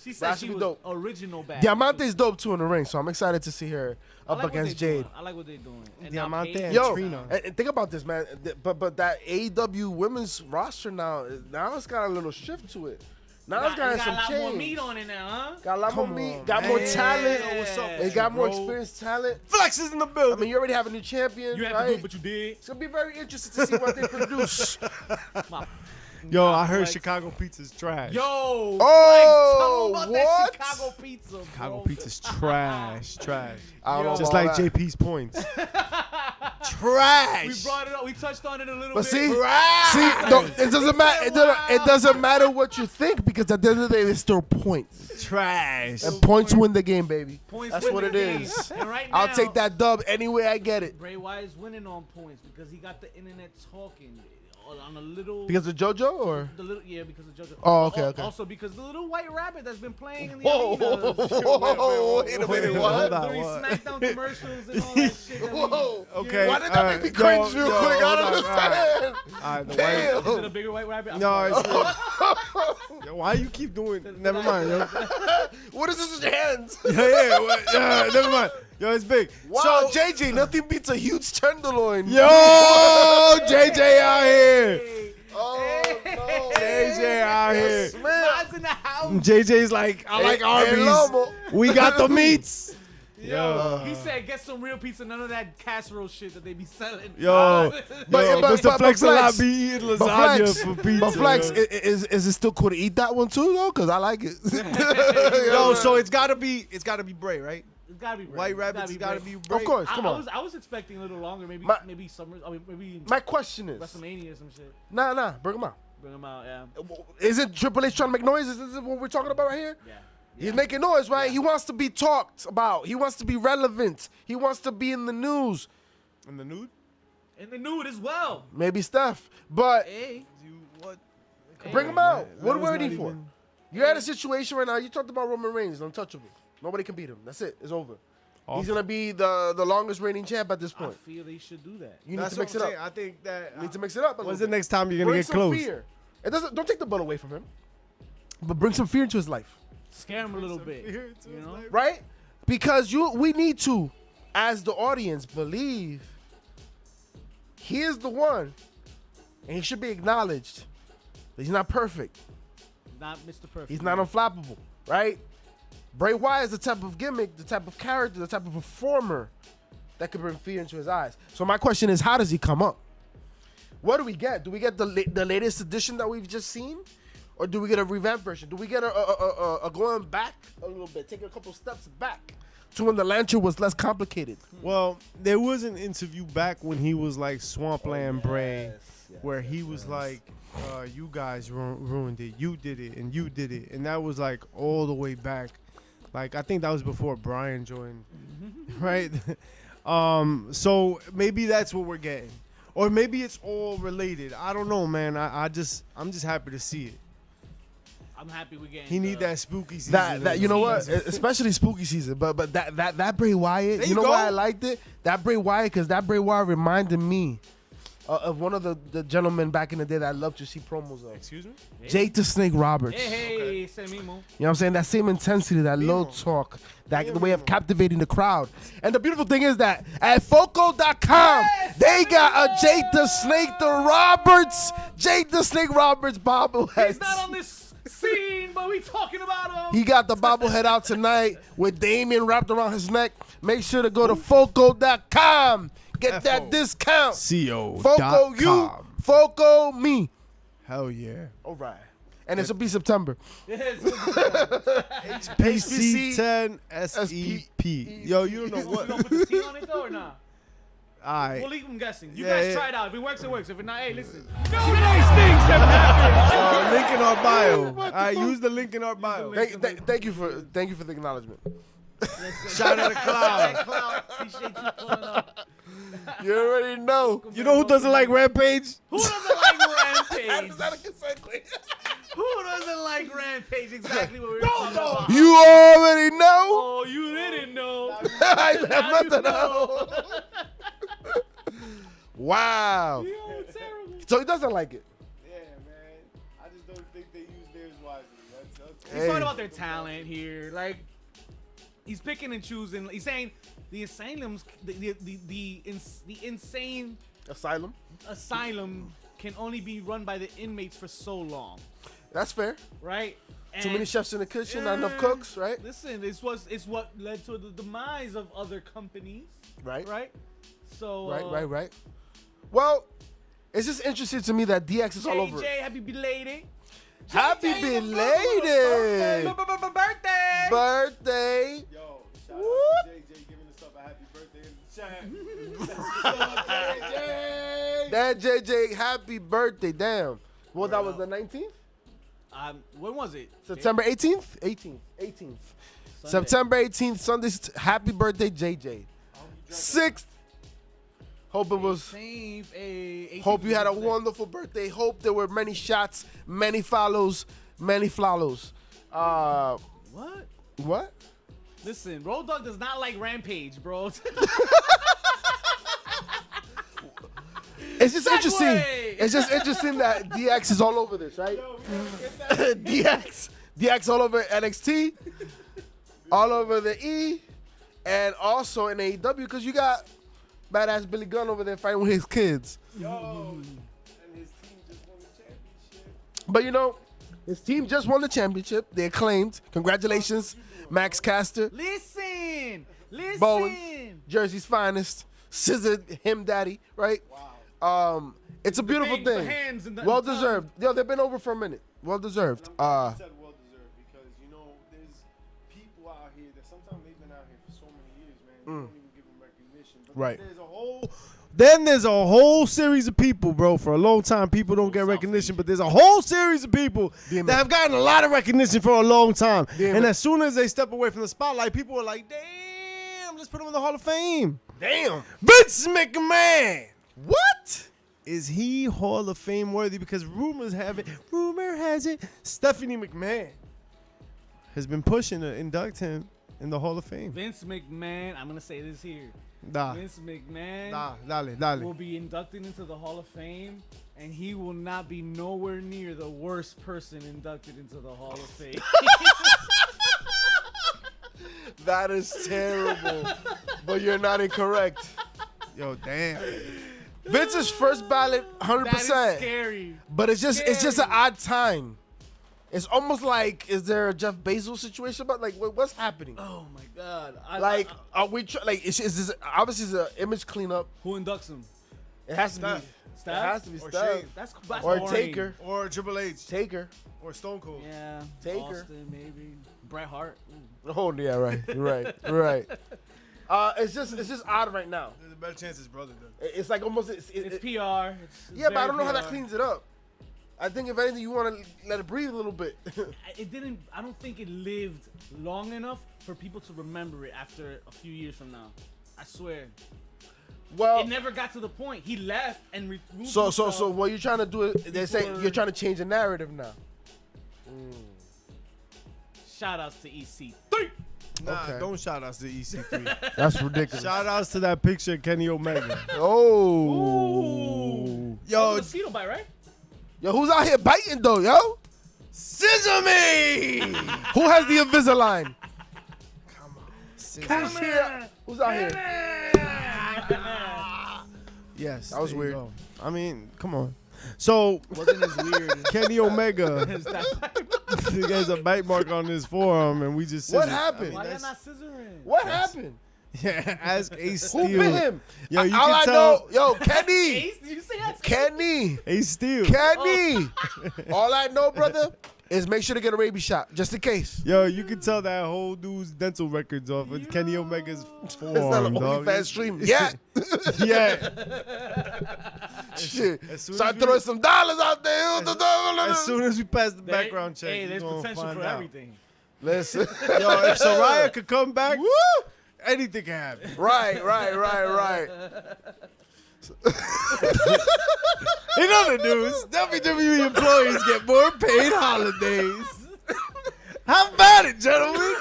She said That she should be was dope. original bad. Diamante's dope too in the ring, so I'm excited to see her up against Jade. I like what they're doing. And now Diamante Paige- and Yo, Trina. and think about this, man. But that AEW women's roster now it's got a little shift to it. Now it's got got some a lot more change. meat on it now, huh? Got a lot more Come meat. on, Got man. more talent. Yeah. What's up They with got you, more bro? experienced talent. Flex is in the I building. mean, you already have a new champion, You have right? to do what you did. It's gonna be very interesting to see what they produce. My- Yo, I heard Flex. Chicago pizza's trash. Yo. Oh, Flex, tell 'em about what? that Chicago pizza, bro. Chicago pizza's trash. I don't know Just about like that. JP's points. Trash. We brought it up. We touched on it a little But bit. see, Trash. no, it doesn't matter. It doesn't matter what you think because at the end of the day, it's still points. Trash. And points win the game, baby. Points That's win what the it game. is. And right I'll now, take that dub any way I get it. Bray Wyatt is winning on points because he got the internet talking on a little. Because of JoJo or? Because of JoJo. Oh, okay. Also because the little white rabbit that's been playing in the Whoa, arena. wait a minute, Hold what? on. During SmackDown commercials and all that shit. That we- Whoa. Okay. Why did that make me cringe real quick? I don't understand. All right, the Damn. white. Is it a bigger white rabbit? I'm No, sorry. it's Yo, why you keep doing? Never mind, yo. What is this with your hands? Yeah, never mind. Yo, it's big. Wow, So, JJ, nothing beats a huge tenderloin. yo, JJ out here. Oh, no. JJ out here. Yes, man. God's in the house. JJ's like, I like El Arby's. Lomo. We got the meats. Yo, he said get some real pizza, none of that casserole shit that they be selling. Yo, But- but- Mr. but Flex will not Flex- be eating But lasagna Flex, for pizza. but Flex, yo. is it still cool to eat that one too though? Cause I like it. Yo, so it's gotta be Bray, right? It's gotta be Bray. White Rabbits, it's gotta be Bray. Of course, come on. I was expecting a little longer, maybe maybe summer. I mean, maybe My question is, WrestleMania or some shit. nah, bring him out. Bring them out, yeah. Isn't Triple H trying to make noise? Is this what we're talking about right here? Yeah. He's making noise, right? He wants to be talked about. He wants to be relevant. He wants to be in the news. In the nude? In the nude as well. Maybe Steph, but Hey. What? bring him out. What are we That was waiting not for? even- You're at a situation right now. You talked about Roman Reigns, untouchable. Nobody can beat him. That's it. It's over. He's gonna be the longest reigning champ at this I point. feel they should do that. You need That's to mix it what I'm up. saying. I think that. You need to mix it up. When's the next time you're gonna Bring get some close? fear. It doesn't. Don't take the ball away from him, but bring some fear into his life, Scare him a little bit. fear into You his know? life. right? Because we need to, as the audience, believe he is the one, and he should be acknowledged. That he's not perfect. Not Mr. Perfect. He's not unflappable, right? Bray Wyatt is the type of gimmick, the type of character, the type of performer that could bring fear into his eyes. So my question is, how does he come up? What do we get? Do we get the latest edition that we've just seen? Or do we get a revamped version? Do we get a going back a little bit, taking a couple steps back to when the Lantern was less complicated? Well, there was an interview back when he was like Swampland Bray, where he was like, "You guys ruined it. You did it, and you did it," and that was like all the way back. Like I think that was before Brian joined, right? So maybe that's what we're getting, or maybe it's all related. I don't know, man. I'm just happy to see it. I'm happy we're getting. He need that spooky season. That you know what? Especially spooky season. But that Bray Wyatt, There you you know why go. I liked it? That Bray Wyatt, because that Bray Wyatt reminded me of one of the gentlemen back in the day that I loved to see promos of. Excuse me. Jake the Snake Roberts. Hey, Samimo. You know what I'm saying? That same intensity, that low talk, that the way of captivating the crowd. And the beautiful thing is that at Foco.com, they got a Jake the Snake Roberts bobblehead. He's not on this scene, but we talking about him. He got the bobblehead out tonight with Damien wrapped around his neck. Make sure to go to Foco.com. Get that discount. CO.com. Foco you, Foco me. Hell yeah. All right. And this will be September. PC10 SEP. Yo, you don't know You what. gonna put the T on it though or not? All right. We'll leave them guessing. You Yeah, guys yeah. try it out. If it works, it works. If it not, hey, listen. Nice things have happened. Link in our bio. All right, use the link in our bio. Thank you for the acknowledgement. Shout out to Cloud. Cloud, appreciate you pulling up. You already know. You know who doesn't like Rampage? Who doesn't like Rampage? Is that a good segue? Who doesn't like Rampage? Exactly what we were talking about. You already know. Oh, you didn't know. I Now have you nothing know. Wow. Yo, terrible. So he doesn't like it. Yeah, man. I just don't think they use theirs wisely. That's He's talking about their talent here. Like, he's picking and choosing. He's saying the asylums, the insane Asylum. asylum can only be run by the inmates for so long, That's fair. right? Too many And- chefs in the kitchen, not enough cooks, right? Listen, it's what led to the demise of other companies, Right. right? So Right. Well, it's just interesting to me that DX is all over JJ, it. happy belated. Happy belated Birthday. birthday. Yo, shout Whoop. out to JJ giving us up a happy birthday in the chat. That JJ, happy birthday. Damn. Well, that was the 19th? When was it? September 18th? 18th. Sunday. September 18th, Sunday. Happy birthday, JJ. 6th. Hope it was. Hope you had a wonderful birthday. Hope there were many shots, many follows, many flowers. What? What? Listen, Road Dogg does not like Rampage, bro. It's just Segway! interesting. It's just interesting that DX is all over this, right? DX all over NXT, all over the E, and also in AEW because you got badass Billy Gunn over there fighting with his kids. Yo, and his team just won the championship. But you know, his team just won the championship. They acclaimed. Congratulations, Max Caster, Listen. Bowen, Jersey's finest, scissored him daddy, right? Wow. It's a beautiful the thing. hands and the Well tongue. deserved. Yo, they've been over for a minute. Well deserved. I said well deserved because you know there's people out here that sometimes they've been out here for so many years, man. They don't even give them recognition. But Right. there's a whole series of people, bro. For a long time, people don't get recognition, but there's a whole series of people Damn that it. have gotten a lot of recognition for a long time. Damn And it. as soon as they step away from the spotlight, people are like, "Damn, let's put him in the Hall of Fame." Damn. Vince McMahon. What? Is he Hall of Fame worthy? Because rumor has it, Stephanie McMahon has been pushing to induct him in the Hall of Fame. Vince McMahon, I'm going to say this here. Nah, Vince McMahon dale. will be inducted into the Hall of Fame, and he will not be nowhere near the worst person inducted into the Hall of Fame. That is terrible. But you're not incorrect. Yo, damn. Vince's first ballot, 100%. That is scary. But it's just an Scary. odd time. It's almost like, is there a Jeff Bezos situation? But like, what's happening? Oh, my God. Like, are we is this obviously it's an image cleanup? who inducts him? It has to be. Steph. Steph? It has to be Or Steph. Shane. That's Or boring. Taker. Or Triple H. Taker. Or Stone Cold. Yeah. Taker. Austin, maybe. Bret Hart. Ooh. Oh yeah, right. It's just odd right now. There's a better chance his brother does. It's like almost. It's PR. It's Yeah, but I very don't know how that PR. cleans it up. I think if anything, you want to let it breathe a little bit. It didn't. I don't think it lived long enough for people to remember it after a few years from now. I swear. Well, It never got to the point. He left and removed so himself. what you're trying to do is they say Before- you're trying to change the narrative now. Shout outs to EC3. Nah, Okay. don't shout outs to EC3. That's ridiculous. Shout outs to that picture of Kenny Omega. Oh, Yo, Mosquito bite, right? yo, who's out here biting though, yo? scissor me! Who has the Invisalign? Come on. Who's here? Who's out here? Yes. That was there you weird. go. I mean, come on. So, Wasn't as weird Kenny Omega, as that. he has a bite mark on his forearm, and we just What scissored. happened? Why y'all that's- not scissoring? What happened? Yeah, ask Ace Steel. Who bit him? Yo, you All can I tell. know, yo, Kenny, Ace? Did you say that? Kenny, Ace Steel. Kenny. All I know, brother, is make sure to get a rabies shot just in case. Yo, you can tell that whole dude's dental records off of Kenny Omega's It's forearm, not dog. OnlyFans stream. Yeah. Yeah. Shit. As soon Start as we- throwing some dollars out there. As soon as we pass the There- background check, Hey, you there's gonna potential find for out. everything. Listen. Yo, if Soraya could come back, Woo! anything can happen. Right. In other news, WWE employees get more paid holidays. How about it, gentlemen?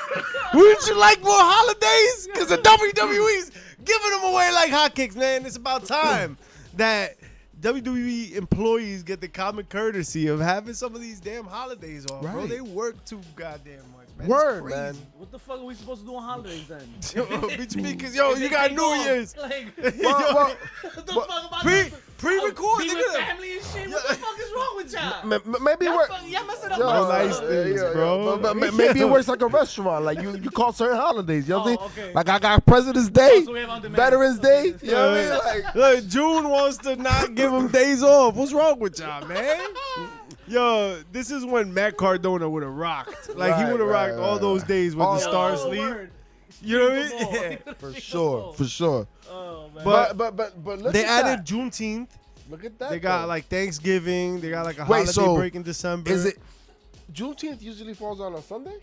Wouldn't you like more holidays? Because the WWE's giving them away like hotcakes, man. It's about time that WWE employees get the common courtesy of having some of these damn holidays off, bro. Right. They work too goddamn much, man. Word, man. What the fuck are we supposed to do on holidays then? Because, yo, you got New Year's. Like, Well, what the fuck about Pre-record, be nigga. with family and shit? What the fuck is wrong with y'all? maybe it Y'all works. messing up Yo, my nice stuff. things, bro. But maybe it works like a restaurant. Like you call certain holidays. You know what I Oh, mean? okay. Like I got President's Day, So we have on demand. Veterans Day. Okay. You know what I mean? Like Look, June wants to not give them days off. What's wrong with y'all, man? Yo, this is when Matt Cardona would have rocked. Like, he Right, would have rocked all right. those days with Oh, the stars Oh, leave. word. You know what I mean? Yeah. for sure. Oh, man. But look They at added that. Juneteenth. Look at that. They got though. like Thanksgiving. They got like a Wait, holiday so break in December. Is it Juneteenth usually falls on a Sunday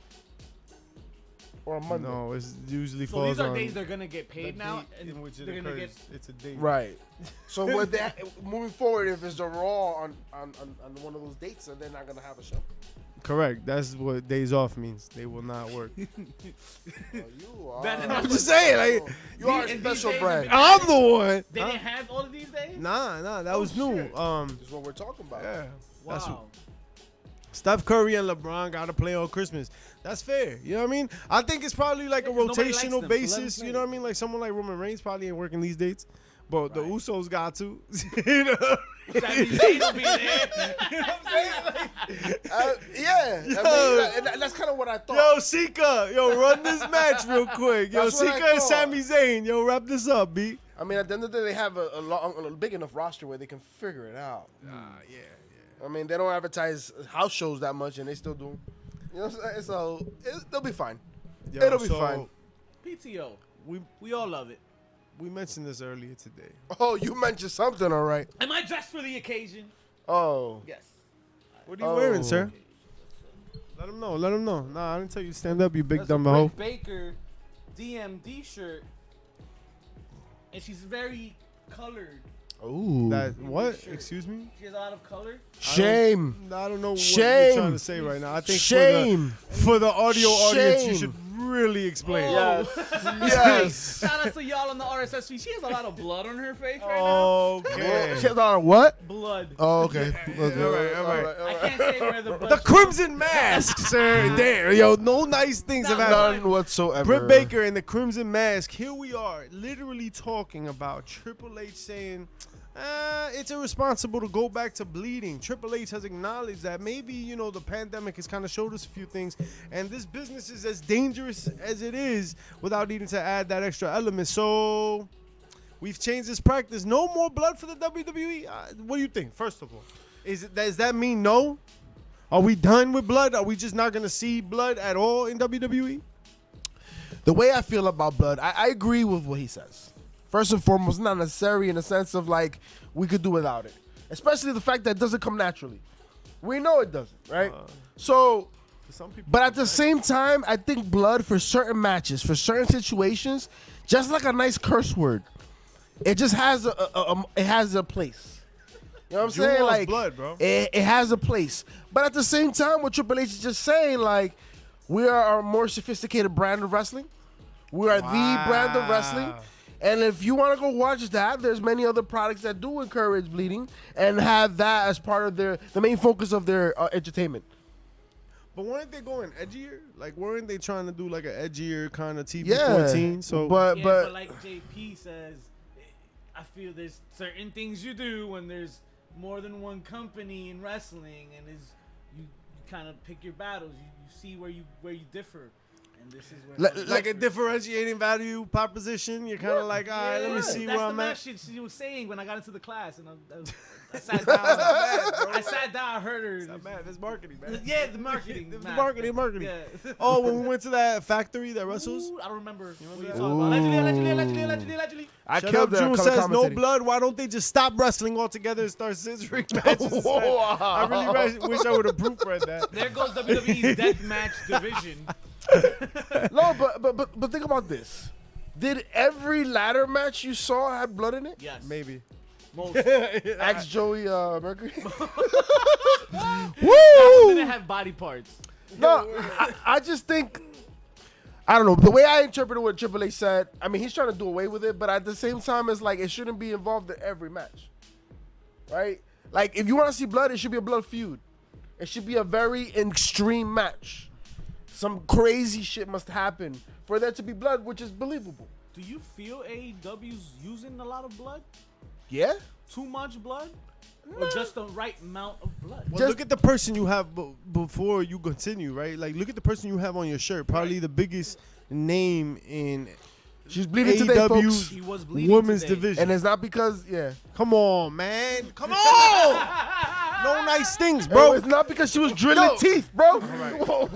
or a Monday? No, it usually So falls these are on days they're gonna get the paid now, date and in which it they're gonna occurs. get. It's a date. Right. So with that, moving forward, if it's the Raw on one of those dates, then they're not gonna have a show. Correct. That's what days off means. They will not work. You are. That- I'm just saying, like, you are a these special days brand. I'm the one. They didn't have all of these days. Nah, that Oh, was new. shit. This is what we're talking about. Yeah. That's Wow. Steph Curry and LeBron got to play on Christmas. That's fair. You know what I mean? I think it's probably like a 'cause nobody likes rotational them, so let basis. them You play. know what I mean? Like someone like Roman Reigns probably ain't working these dates. But the Right. Usos got to. You know? Sami Zayn will be there. Yeah. I mean, that's kind of what I thought. Yo, Sika. Yo, run this match real quick. Yo, That's what I Sika and thought. Sami Zayn. Yo, wrap this up, B. I mean, at the end of the day, they have a big enough roster where they can figure it out. Yeah. I mean, they don't advertise house shows that much, and they still do. You know what I'm saying? So they'll be fine. Yo, It'll be so fine. PTO. We We all love it. mentioned this earlier today. Oh, you mentioned something, all right. Am I dressed for the occasion? Oh. Yes. What are you Oh. wearing, sir? Let him know. Let him know. Nah, I didn't tell you to stand up, you big That's dumb a hoe. Britt Baker DMD shirt, and she's very colored. Ooh. That what? Shirt. Excuse me? She has a lot of color. Shame. I don't know what Shame. you're trying to say right now. I think Shame. for the audio audience, you Shame. should really explain. Yes. Hey, Yes. shout out to y'all on the RSS feed. She has a lot of blood on her face right now. Okay. She has on what? Blood. Oh, okay. All right. I can't say where the blood. The Crimson Mask, sir. There, yo, no nice things have happened. None whatsoever. Britt Baker and the Crimson Mask. Here we are, literally talking about Triple H saying it's irresponsible to go back to bleeding. Triple H has acknowledged that maybe, you know, the pandemic has kind of showed us a few things, and this business is as dangerous as it is without needing to add that extra element. So we've changed this practice. No more blood for the WWE. What do you think? First of all, does that mean no? Are we done with blood? Are we just not going to see blood at all in WWE? The way I feel about blood, I agree with what he says. First and foremost, not necessary in the sense of like we could do without it, especially the fact that it doesn't come naturally. We know it doesn't, right? So, For some people, but at the same time, I think blood for certain matches, for certain situations, just like a nice curse word, it just has it has a place. You know what I'm You saying? lost Like blood, bro. It has a place. But at the same time, what Triple H is just saying, like, we are a more sophisticated brand of wrestling. We are the brand of wrestling. And if you want to go watch that, there's many other products that do encourage bleeding and have that as part of the main focus of their entertainment. But weren't they going edgier? Like, weren't they trying to do like an edgier kind of TV Yeah, 14? So, Yeah, but but like JP says, I feel there's certain things you do when there's more than one company in wrestling, and you kind of pick your battles. You see where you differ, and this is where like a differentiating value proposition, you're kind of like, all right, let me see that's where the I'm match at. shit she was saying when I got into the class, and I sat down. I sat down. I heard her. Not bad. That's marketing, man. Yeah, the marketing. The marketing. Yeah. Oh, when we went to that factory that wrestles. Ooh, I don't remember. What are you that? talking about? Allegedly. I Shut killed up, the June color says no commentating. blood. Why don't they just stop wrestling altogether and start scissoring matches? instead? I really wish I would have proofread that. There goes WWE's deathmatch division. No, but think about this. Did every ladder match you saw have blood in it? Yes. Maybe. Most. Ask Joey Mercury. Woo! Didn't have body parts. No, I just think, I don't know. The way I interpreted what Triple H said, I mean, he's trying to do away with it, but at the same time, it's like it shouldn't be involved in every match, right? Like, if you want to see blood, it should be a blood feud. It should be a very extreme match. Some crazy shit must happen for there to be blood, which is believable. Do you feel AEW's using a lot of blood? Yeah? Too much blood? Or just the right amount of blood? Well, Just- look at the person you have before you continue, right? Like, look at the person you have on your shirt. Probably the biggest name in She's bleeding today, folks. AEW's He was bleeding women's today. division. And it's not because, yeah. Come on, man. Come on. No nice things, Bro, bro. it's not because she was drilling teeth, bro. Whoa.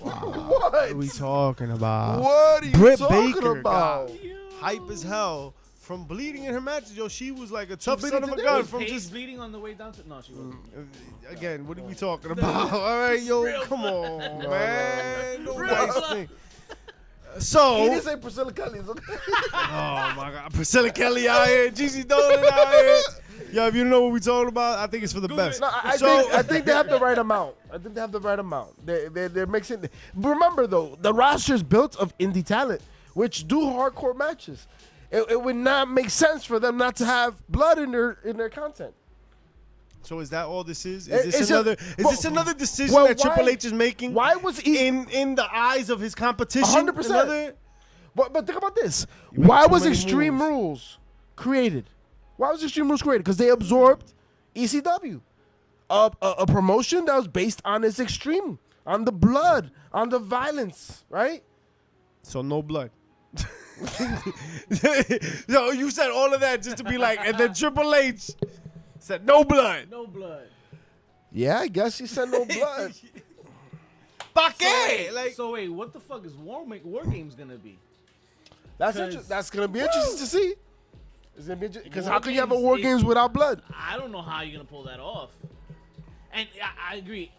What are we What? talking about? What are you Britt talking Baker about? got hype as hell from bleeding in her matches. Yo, she was like a tough bleeding son of a today? gun Was from Paige just. bleeding on the way down to... No, she wasn't. Again, what are we talking about? All right, yo, Real come on, man. No Real nice blood. thing. He So, didn't say Priscilla Kelly's, okay? oh my God, Priscilla Kelly out here, GC Dolan out here. Yo, if you don't know what we're talking about, I think it's for the best. No, I think they have the right amount. I think they have the right amount. They're mixing. But remember though, the roster's built of indie talent, which do hardcore matches. It would not make sense for them not to have blood in their content. So is that all this is? It's Is this another decision well, that Triple why- H is making? Why was he in the eyes of his competition? 100%. Another- But think about this. make Why too was many Extreme moves. Rules created? Why was Extreme Rules created? Because they absorbed ECW, a promotion that was based on its extreme, on the blood, on the violence, right? So no blood. Yo, you said all of that just to be like, and then Triple H said no blood. No blood. Yeah, I guess he said no blood. Pa' qué? Like, So wait, what the fuck is War Games gonna be? That's gonna be interesting to see. It's gonna be because War how can you have a Games War is- Games without blood? I don't know how you're gonna pull that off. And I agree.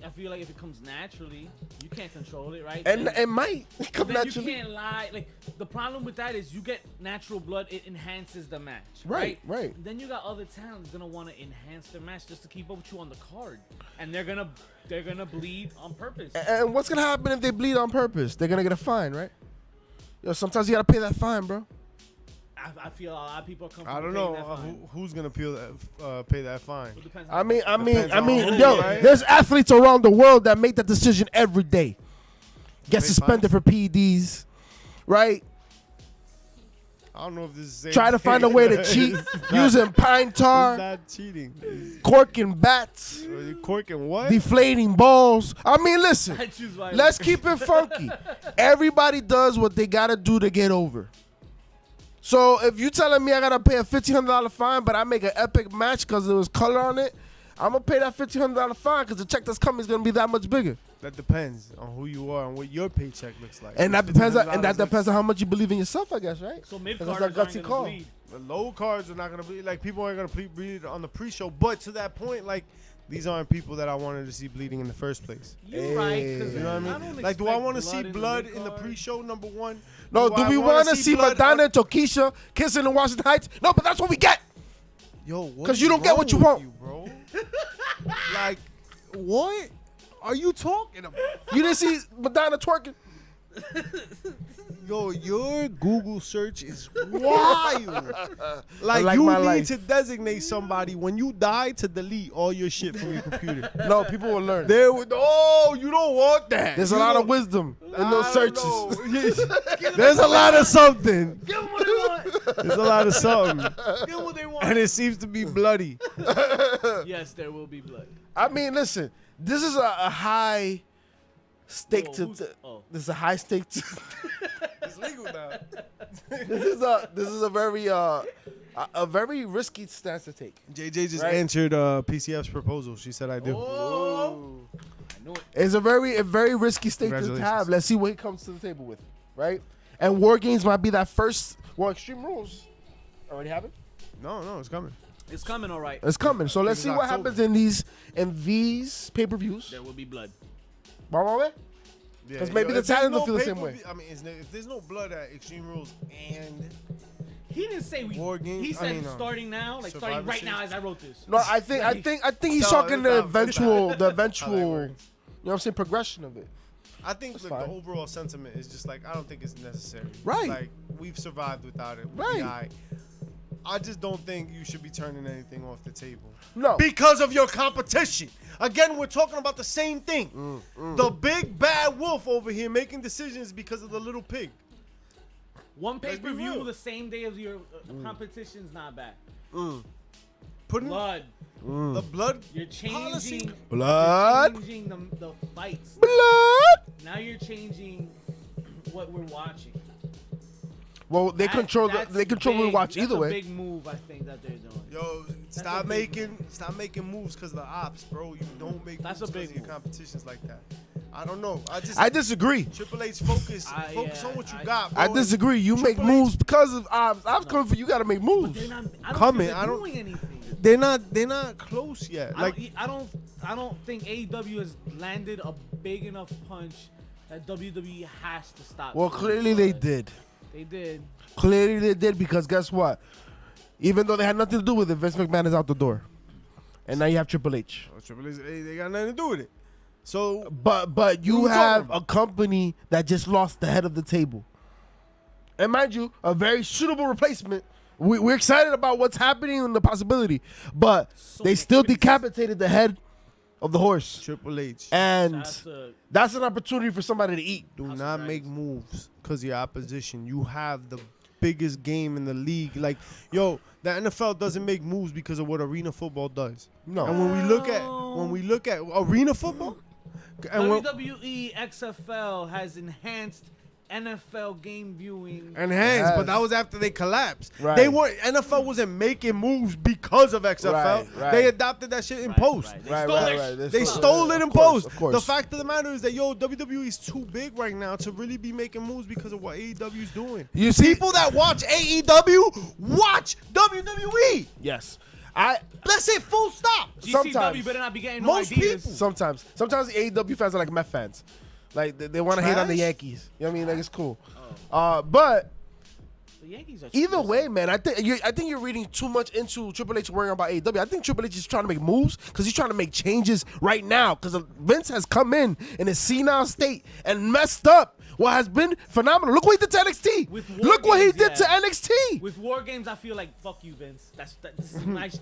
I feel like if it comes naturally, you can't control it, right? And Then- it might come then you naturally. can't lie. Like the problem with that is you get natural blood, it enhances the match. Right, right. Then you got other talents gonna want to enhance their match just to keep up with you on the card, and they're gonna bleed on purpose. And what's gonna happen if they bleed on purpose? They're gonna get a fine, right? Yo, sometimes you gotta pay that fine, bro. I feel a lot of people are comfortable I don't paying know that fine. who's gonna pay that fine. It depends on I mean, Depends on who, yo, right? there's athletes around the world that make that decision every day. Get Pay suspended for PEDs, right? I don't know if this is the same Try to thing. find a way to cheat using pine It's tar, not cheating. corking bats, Are you corking what? deflating balls. I mean, listen, I choose violence. let's keep it funky. Everybody does what they gotta do to get over. So if you telling me I gotta pay a $1,500 fine, but I make an epic match because there was color on it, I'm gonna pay that $1,500 fine because the check that's coming is gonna be that much bigger. That depends on who you are and what your paycheck looks like. And that depends on, $1,500 on how much you believe in yourself, I guess, right? So mid That's carders a aren't gutsy gonna call. bleed. The low cards are not gonna be like people aren't gonna bleed on the pre-show. But to that point, like these aren't people that I wanted to see bleeding in the first place. You're right. 'Cause Hey. You know what I mean? Like, do I want to see blood in the mid-card? pre-show? Number one. No, do I we wanna want to see blood Madonna and Tokisha kissing in Washington Heights? No, but that's what we get. Yo, what 'Cause is you don't get wrong what you with want. you, bro. Like, what are you talking about? You didn't see Madonna twerking? Yo, your Google search is wild. Like like you my need life. to designate somebody when you die to delete all your shit from your computer. No, people will learn. There would you don't want that. There's a You lot of don't- wisdom in I those don't searches. know. There's a lot of something. Give them what they want. There's a lot of something. Give them what they And want. it seems to be bloody. Yes, there will be blood. I mean, listen, this is a high stake Whoa, to. who's- oh. This is a high stake to. It's legal now. This is a very A very risky stance to take. JJ just Right. answered PCF's proposal. She said I do. Oh, I knew it. It's a very risky state to Congratulations. have. Let's see what he comes to the table with, right? And War Games might be that first. Well, Extreme Rules already happened. No, it's coming. It's coming, all right. It's coming. So let's It's see what October. happens in these pay-per-views. There will be blood. Because Yeah, maybe the if there's talent will feel the same pay-per-view- way. I mean, if there's no blood at Extreme Rules and He didn't say we. War Games? He said I mean, starting now, like starting Survivor right now Series? as I wrote this. No, I think he's No, talking that's the not- that's eventual, not the how eventual, that you know works. what I'm saying, progression of it. I think That's like, the fine. overall sentiment is just like I don't think it's necessary. Right. Like we've survived without it. We'll Right. be all right. I just don't think you should be turning anything off the table. No. Because of your competition. Again, we're talking about the same thing. The big bad wolf over here making decisions because of the little pig. One Let's be pay-per-view real. the same day as your competition's not bad. Putting Blood. the blood You're policy. changing. Blood. You're changing the fights. Blood. Now you're changing what we're watching. Well, they control That's what we big. watch That's either a way. big move, I think, that they're doing. Yo, a stop big making moves because of the ops, bro. You don't make That's moves a big because of your move. competitions like that. I don't know. I disagree. Triple H focus Yeah, on what you I- got, bro. I disagree. You make Triple H- moves because of I'm coming for you. Got to make But moves. they're not. I don't Coming, think I they're don't- doing anything. They're not close yet. Like I don't think AEW has landed a big enough punch that WWE has to stop. Well, doing clearly they blood. did. They did. Clearly they did because guess what? Even though they had nothing to do with it, Vince McMahon is out the door, and now you have Triple H. Triple H, they got nothing to do with it. So But you What are we have talking a company that just lost the head of the table, and mind you, a very suitable replacement. We're excited about what's happening and the possibility, but So they many still critics. decapitated the head of the horse, Triple H, and That's a, that's an opportunity for somebody to eat. do House of not Dragons. make moves because of your opposition. You have the biggest game in the league. Like, yo, the NFL doesn't make moves because of what arena football does. No. And when we look at arena football, and when, WWE XFL has enhanced NFL game viewing. enhanced, Yes. but that was after they collapsed. Right. They weren't. NFL wasn't making moves because of XFL. Right, right. They adopted that shit in post. Right. They Right, stole right, it. right. They stole it in Of course, post. of course. The fact of the matter is that WWE is too big right now to really be making moves because of what AEW is doing. You see- people that watch AEW watch WWE. Yes, That's it. Full stop. GCW sometimes- better not be getting no Most ideas. people. sometimes AEW fans are like Met fans, like they want to hate on the Trash? Yankees. You know what I mean? Like it's cool. But The Yankees are either just- way, man, I think you're reading too much into Triple H worrying about AEW. I think Triple H is trying to make moves because he's trying to make changes right now because Vince has come in a senile state and messed up what has been phenomenal. Look what he did to NXT. With War Look what he Games, did to yeah. NXT. With War Games, I feel like fuck you, Vince. This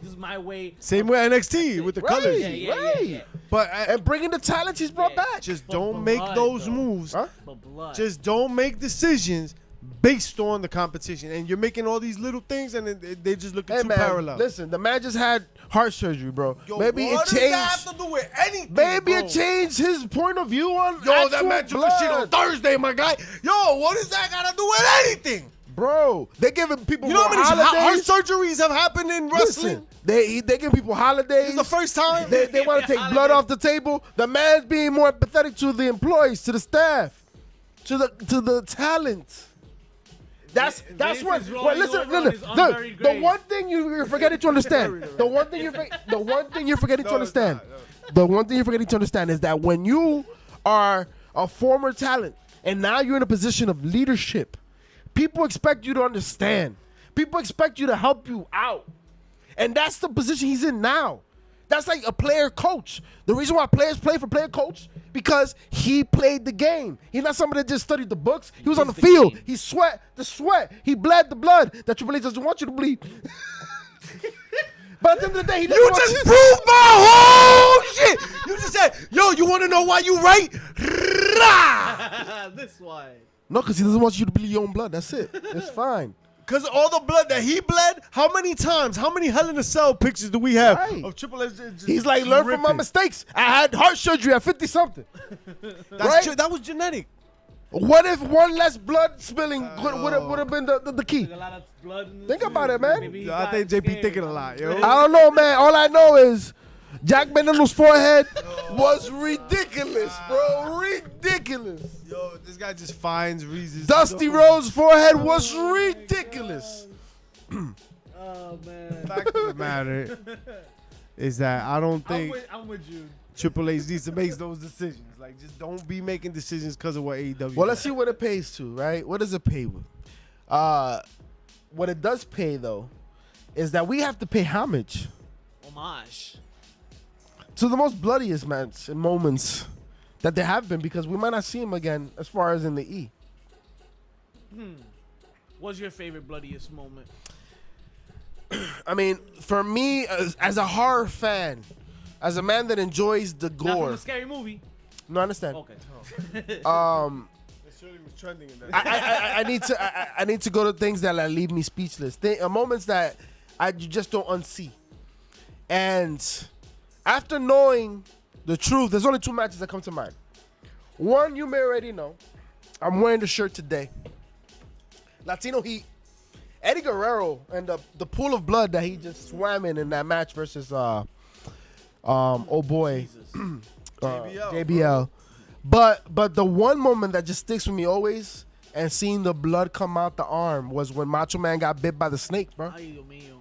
is my way. Same with NXT with the Right. colors. Yeah. But And bringing the talent he's brought Yeah. back. just But don't make blood, those though. moves. Huh? But blood. Just don't make decisions based on the competition. And you're making all these little things, and they just looking Hey too man, parallel. listen, the man just had heart surgery, bro. Yo, Maybe what it does that changed. have to do with anything? Maybe bro? it changed his point of view on Yo, that actual man took a shit on blood. Thursday, my guy. Yo, what does that got to do with anything? Bro, they giving people You know how more many heart holidays. surgeries have happened in wrestling? Listen, they give people holidays. It's the first time. They want to take blood off the table. The man's being more empathetic to the employees, to the staff, to the talent. That's Vince what. is Well, rolling listen, over on listen. his Look, unburied the grave. one thing you're forgetting to understand. The one thing you're forgetting to understand. The one thing you're forgetting to understand is that when you are a former talent and now you're in a position of leadership, people expect you to understand. People expect you to help you out. And that's the position he's in now. That's like a player coach. The reason why players play for player coach, because he played the game. He's not somebody that just studied the books. He was on the is the field. game. He sweat the sweat. He bled the blood that Triple H doesn't want you to bleed. But at the end of the day, he doesn't You want just you proved my whole shit. You just said, yo, you want to know why you right? This why. No, because he doesn't want you to bleed your own blood. That's it. It's fine. Because all the blood that he bled, how many times, how many Hell in a Cell pictures do we have Right. of Triple H? just He's like, learn from my ripping? mistakes. I had heart surgery at 50-something. That's right? that was genetic. What if one less blood spilling would have been the key? There's a lot of blood in the Think about it, man. Maybe he Yo, I got think JP scared. thinking a lot, yo. I don't know, man. All I know is Jack Mendel's forehead was ridiculous, bro. Ridiculous. Yo, this guy just finds reasons. Dusty Rhodes' forehead was ridiculous. Oh man. Fact of the matter is that I don't think I'm with you. Triple H needs to make those decisions. Like, just don't be making decisions because of what AEW. Well, let's see what it pays to, right? What does it pay with? What it does pay, though, is that we have to pay homage Homage. to the most bloodiest match and moments that there have been, because we might not see him again as far as in the E. What's your favorite bloodiest moment? I mean, for me, as a horror fan, as a man that enjoys the Not from gore, a scary movie. no, I understand. Okay. It surely was trending in that. I need to go to things that leave me speechless. Moments that you just don't unsee. And after knowing the truth, there's only two matches that come to mind. One, you may already know. I'm wearing the shirt today. Latino Heat. Eddie Guerrero and the pool of blood that he just swam in that match versus oh boy, JBL. But the one moment that just sticks with me always, and seeing the blood come out the arm, was when Macho Man got bit by the snake, bro. Ay, Dios mío.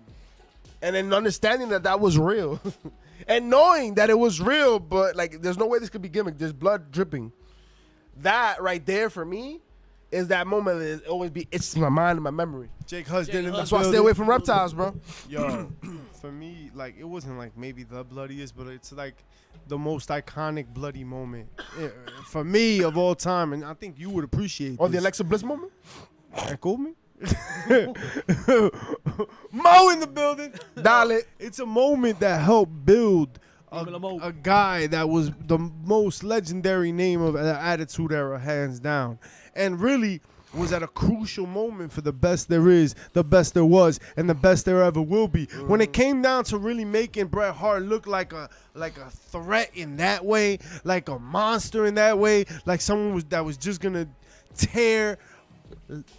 And then understanding that was real, and knowing that it was real, but like there's no way this could be gimmick. There's blood dripping. That right there for me is that moment that always be itches my mind and my memory. Jake Husband in the That's why I stay building. away from reptiles, bro. Yo, for me, like, it wasn't like maybe the bloodiest, but it's like the most iconic bloody moment for me of all time, and I think you would appreciate. Or the this. Alexa Bliss moment. Echo me. Mo in the building. Dale. It's a moment that helped build Dímelo, Mo. a guy that was the most legendary name of the Attitude Era, hands down, and really was at a crucial moment for the best there is, the best there was, and the best there ever will be. When it came down to really making Bret Hart look like a threat in that way, like a monster in that way, like someone that was just gonna tear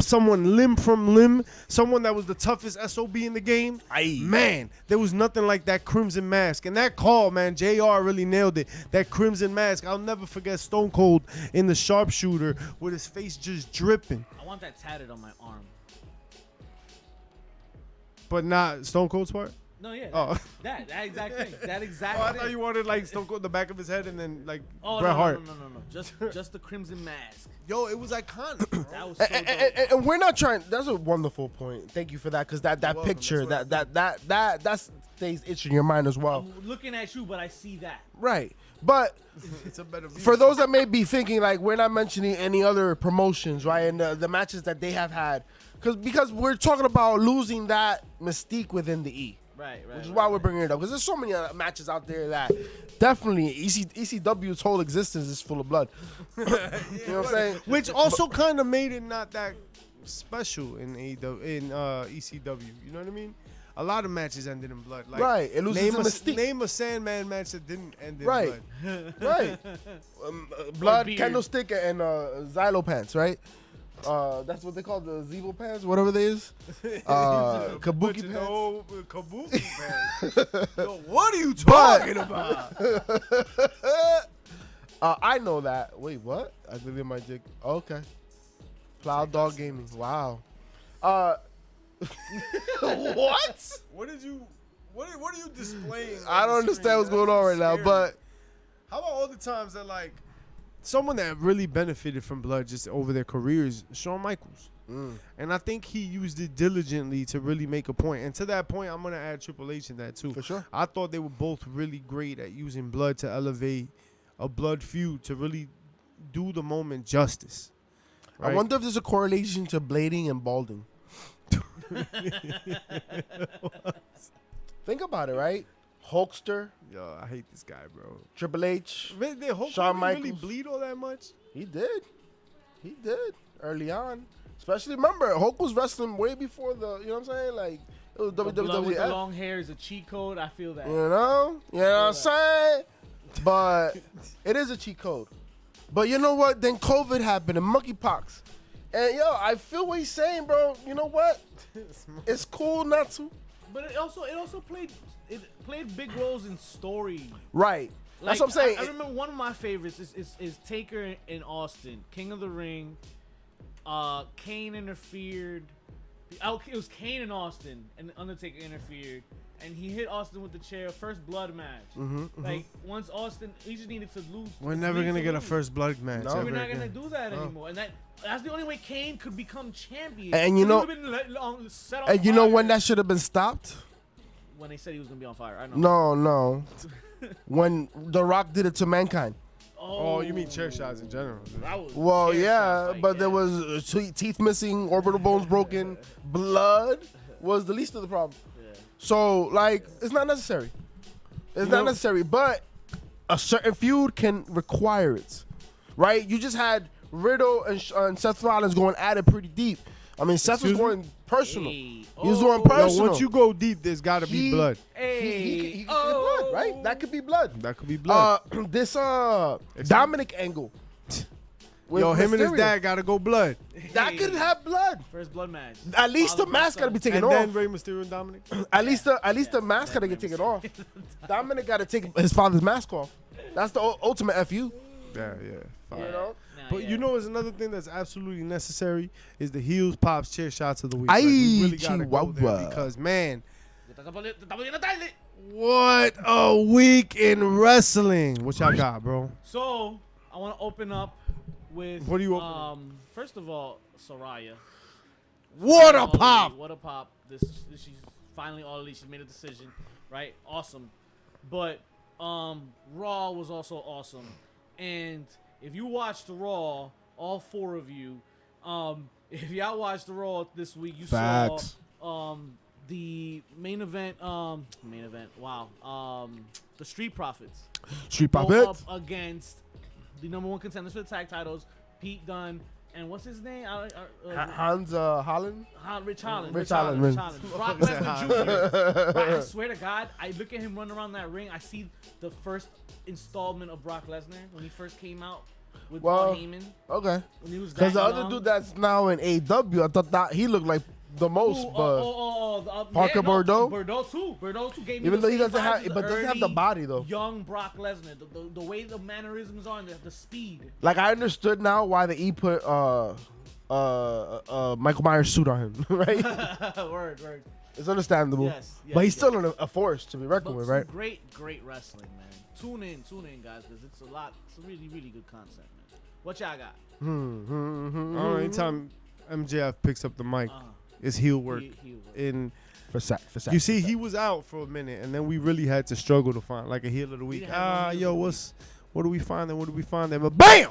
someone limb from limb, someone that was the toughest SOB in the game. Aye. Man, there was nothing like that Crimson Mask. And that call, man, JR really nailed it. That Crimson Mask. I'll never forget Stone Cold in the sharpshooter with his face just dripping. I want that tatted on my arm. But not Stone Cold's part? No, yeah. Oh. That exact thing. That exact Oh, I thing. thought you wanted like Stone Cold in the back of his head and then like Oh, Bret no, Hart. no. Just the Crimson Mask. Yo, it was iconic, bro. That was so dope. And we're not trying. That's a wonderful point. Thank you for that, because that welcome. picture, That's that stays itching in your mind as well. I'm looking at you, but I see that. Right. But It's a better view. for those that may be thinking, like, we're not mentioning any other promotions, right, and the matches that they have had, because we're talking about losing that mystique within the E. Right. Which is why we're bringing it up, because there's so many matches out there that definitely ECW's whole existence is full of blood. You know what I'm saying? Which also kind of made it not that special in ECW. You know what I mean? A lot of matches ended in blood. Like, Right, it loses name the a, mystique. Name a Sandman match that didn't end in Right. blood. Right. Blood, beard. candlestick, and Xylo pants, right? That's what they call the Zevo pants, whatever they is. Kabuki pants. No, Kabuki pants. Yo, what are you talking about? I know that. Wait, what? I did in my jig. Okay. Plow Dog Gaming. Wow. What? What are you displaying? I don't understand what's going on right now, but how about all the times that, like, someone that really benefited from blood just over their careers, Shawn Michaels. And I think he used it diligently to really make a point. And to that point, I'm going to add Triple H in that too. For sure. I thought they were both really great at using blood to elevate a blood feud, to really do the moment justice. I Right? wonder if there's a correlation to blading and balding. Think about it, right? Hulkster, Yo, I hate this guy, bro. Triple H. Did Hulk Shawn really Michaels. bleed all that much? He did early on. Especially, remember, Hulk was wrestling way before the, you know what I'm saying? Like, it was The blood with the WWF. long hair is a cheat code. I feel that. You know what I'm saying? But it is a cheat code. But you know what? Then COVID happened and monkeypox. And yo, I feel what he's saying, bro. You know what? It's cool not to. But it also played big roles in story. Right. That's what I'm saying. I remember one of my favorites is Taker in Austin, King of the Ring. Kane interfered. It was Kane in Austin, and Undertaker interfered, and he hit Austin with the chair. First blood match. Like once Austin, he just needed to lose. We're never gonna get a first blood match. No. ever We're not again. gonna do that anymore, and that's the only way Kane could become champion. And you know- set on And you know fire. when that should have been stopped? When they said he was gonna be on fire. I know. No. When The Rock did it to Mankind. Oh, you mean chair shots in general? That was Well, chair yeah, shot fight, but there yeah. was teeth missing, orbital bones broken, blood was the least of the problem. Yeah. So, like, it's not necessary. It's not necessary, but a certain feud can require it, right? You just had Riddle and Seth Rollins going at it pretty deep. I mean, Seth was Excuse me? going personal. Hey. He was going Oh. personal. Yo, once you go deep, there's got to be blood. Hey. He could get blood, right? That could be blood. That could be blood. This Dominic angle. with Yo, him and his Mysterio. dad got to go blood. That could have blood. First blood match. At least the Father mask versus got to be son. taken And off. then Rey Mysterio and Dominic. At least the mask got to get taken off. Dominic got to take his father's mask off. That's the ultimate FU. Yeah. Fine. You know? Nah, But yeah. you know, is another thing that's absolutely necessary is the heels, pops, chair shots of the week. Ay, Like, we really gotta go there Chihuahua. because man, Estamos viendo tarde. what a week in wrestling! What y'all got, bro? So I want to open up with What do you open first of all, Soraya. What a All Elite, pop! What a pop! She's finally all elite. She's made a decision, right? Awesome. But Raw was also awesome. And if you watched the Raw, all four of you, if y'all watched the Raw this week, you Facts. saw the main event. Wow. The Street Profits Street go up Profits. against the number one contenders for the tag titles, Pete Dunne, and what's his name? Hans Holland. Rich Holland. Rich Holland. Brock Lesnar Jr. But I swear to God, I look at him run around that ring. I see the first installment of Brock Lesnar when he first came out with Paul Heyman. Okay. When he was Because that the other young. dude that's now in AW, I thought that he looked like the most, Parker Bordeaux? Bordeaux too gave me even the though he same doesn't vibes have, as the but doesn't have the early body though. Young Brock Lesnar, the way the mannerisms are, and the speed. Like I understood now why the E put Michael Myers suit on him, right? word. It's understandable. Yes, but he's yes. still a force to be reckoned But with, some right? great wrestling, man. Tune in, guys, because it's a lot. It's a really, really good concept, man. What y'all got? All right, anytime MJF picks up the mic, it's heel work. Heel work. In For sack. you see, he was out for a minute, and then we really had to struggle to find like a heel of the week. didn't have no heels of the What do we find? Then what do we find? Then but bam,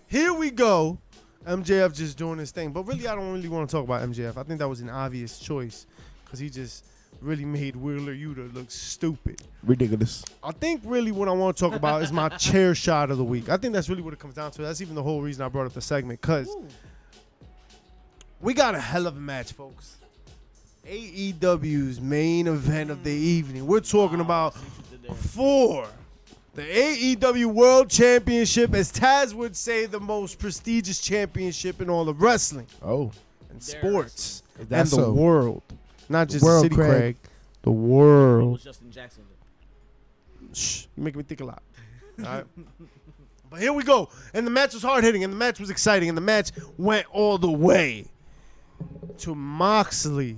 here we go. MJF just doing his thing, but really, I don't really want to talk about MJF. I think that was an obvious choice because he just really made Wheeler Yuta look stupid. Ridiculous. I think really what I want to talk about is my chair shot of the week. I think that's really what it comes down to. That's even the whole reason I brought up the segment, because we got a hell of a match, folks. AEW's main event of the evening. We're talking about for the AEW World Championship, as Taz would say, the most prestigious championship in all of wrestling Oh. and Their sports and That's the so. world. Not just world, the city, Craig. Craig. The It world. was Justin Jackson. Shh, you make me think a lot. All right. But here we go. And the match was hard hitting, and the match was exciting, and the match went all the way to Moxley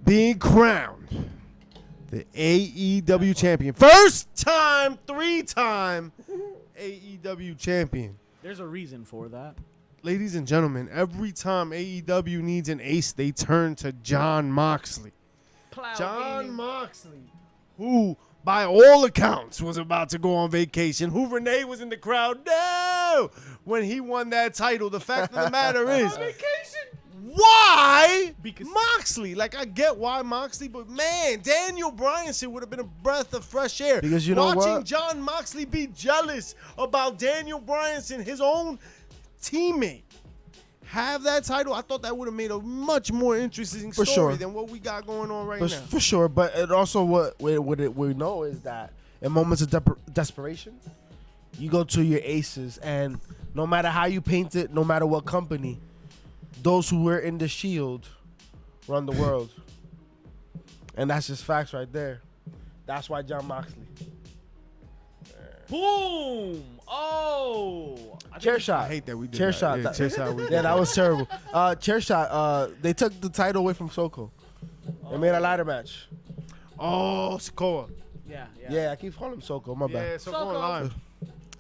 being crowned the AEW champion. First time, 3-time AEW champion. There's a reason for that. Ladies and gentlemen, every time AEW needs an ace, they turn to John Moxley. Cloud John Gaming. Moxley, who, by all accounts, was about to go on vacation, who Renee was in the crowd, no, when he won that title. The fact of the matter is, why Because- Moxley? Like, I get why Moxley, but man, Daniel Bryanson would have been a breath of fresh air. Because you know Watching what? John Moxley be jealous about Daniel Bryanson, his own teammate, have that title, I thought that would have made a much more interesting For story sure. than what we got going on right For, now. for sure, but it also what we know is that in moments of desperation, you go to your aces, and no matter how you paint it, no matter what company, those who wear in the shield run the world. And that's just facts right there. That's why John Moxley. Boom! Oh! Chair shot. I hate that we did Chair that. shot. Yeah, chair shot. Yeah, that was terrible. Chair shot. They took the title away from Soko. They made a ladder match. Oh, Sokoa. Yeah. Yeah, I keep calling him Soko. My Yeah, bad. Soko Soko. Lime.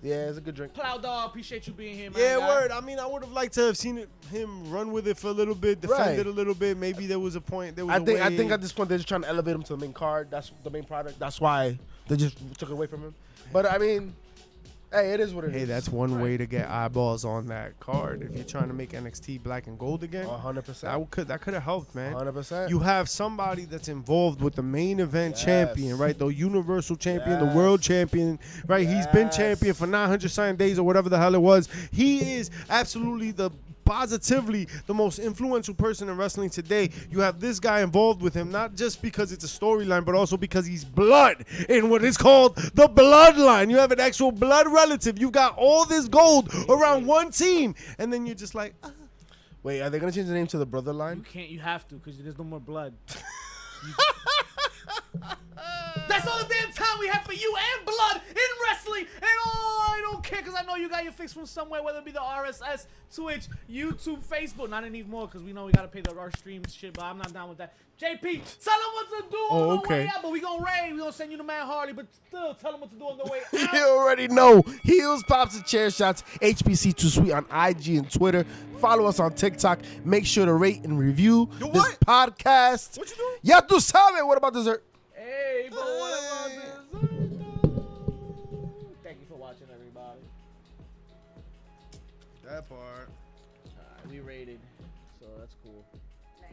Yeah, it's a good drink. Plow Dog, appreciate you being here, man. Yeah, guy. word. I mean, I would have liked to have seen him run with it for a little bit, defend Right. it a little bit. Maybe there was a point. There was I a think way. at this point they're just trying to elevate him to the main card. That's the main product. That's why they just took it away from him. But I mean, hey, it is what it is. Hey, that's one way to get eyeballs on that card. If you're trying to make NXT black and gold again, 100%. that could have helped, man. 100%. You have somebody that's involved with the main event Yes. champion, right? The universal champion, the Yes. world champion, right? He's been Yes. champion for 900 something days or whatever the hell it was. He is absolutely positively the most influential person in wrestling today. You have this guy involved with him, not just because it's a storyline, but also because he's blood in what is called the bloodline. You have an actual blood relative. You've got all this gold around one team, and then you're just like, Wait, are they gonna change the name to the Brother You Line? can't. You have to, because there's no more blood. That's all the damn time we have for you and blood in wrestling. And I don't care, because I know you got your fix from somewhere, whether it be the RSS, Twitch, YouTube, Facebook. Not anymore, because we know we got to pay our stream shit, but I'm not down with that. JP, tell them what to do on the way out. But we going to raid. We going to send you to Man Harley, but still tell them what to do on the way out. You already know. Heels, Pops, and Chair Shots. HBC Too Sweet on IG and Twitter. Follow us on TikTok. Make sure to rate and review You this what? podcast. What you doing? Ya tu sabe. What about dessert? Hey, but what about this? Thank you for watching, everybody. that part. We rated, so that's cool. Nice.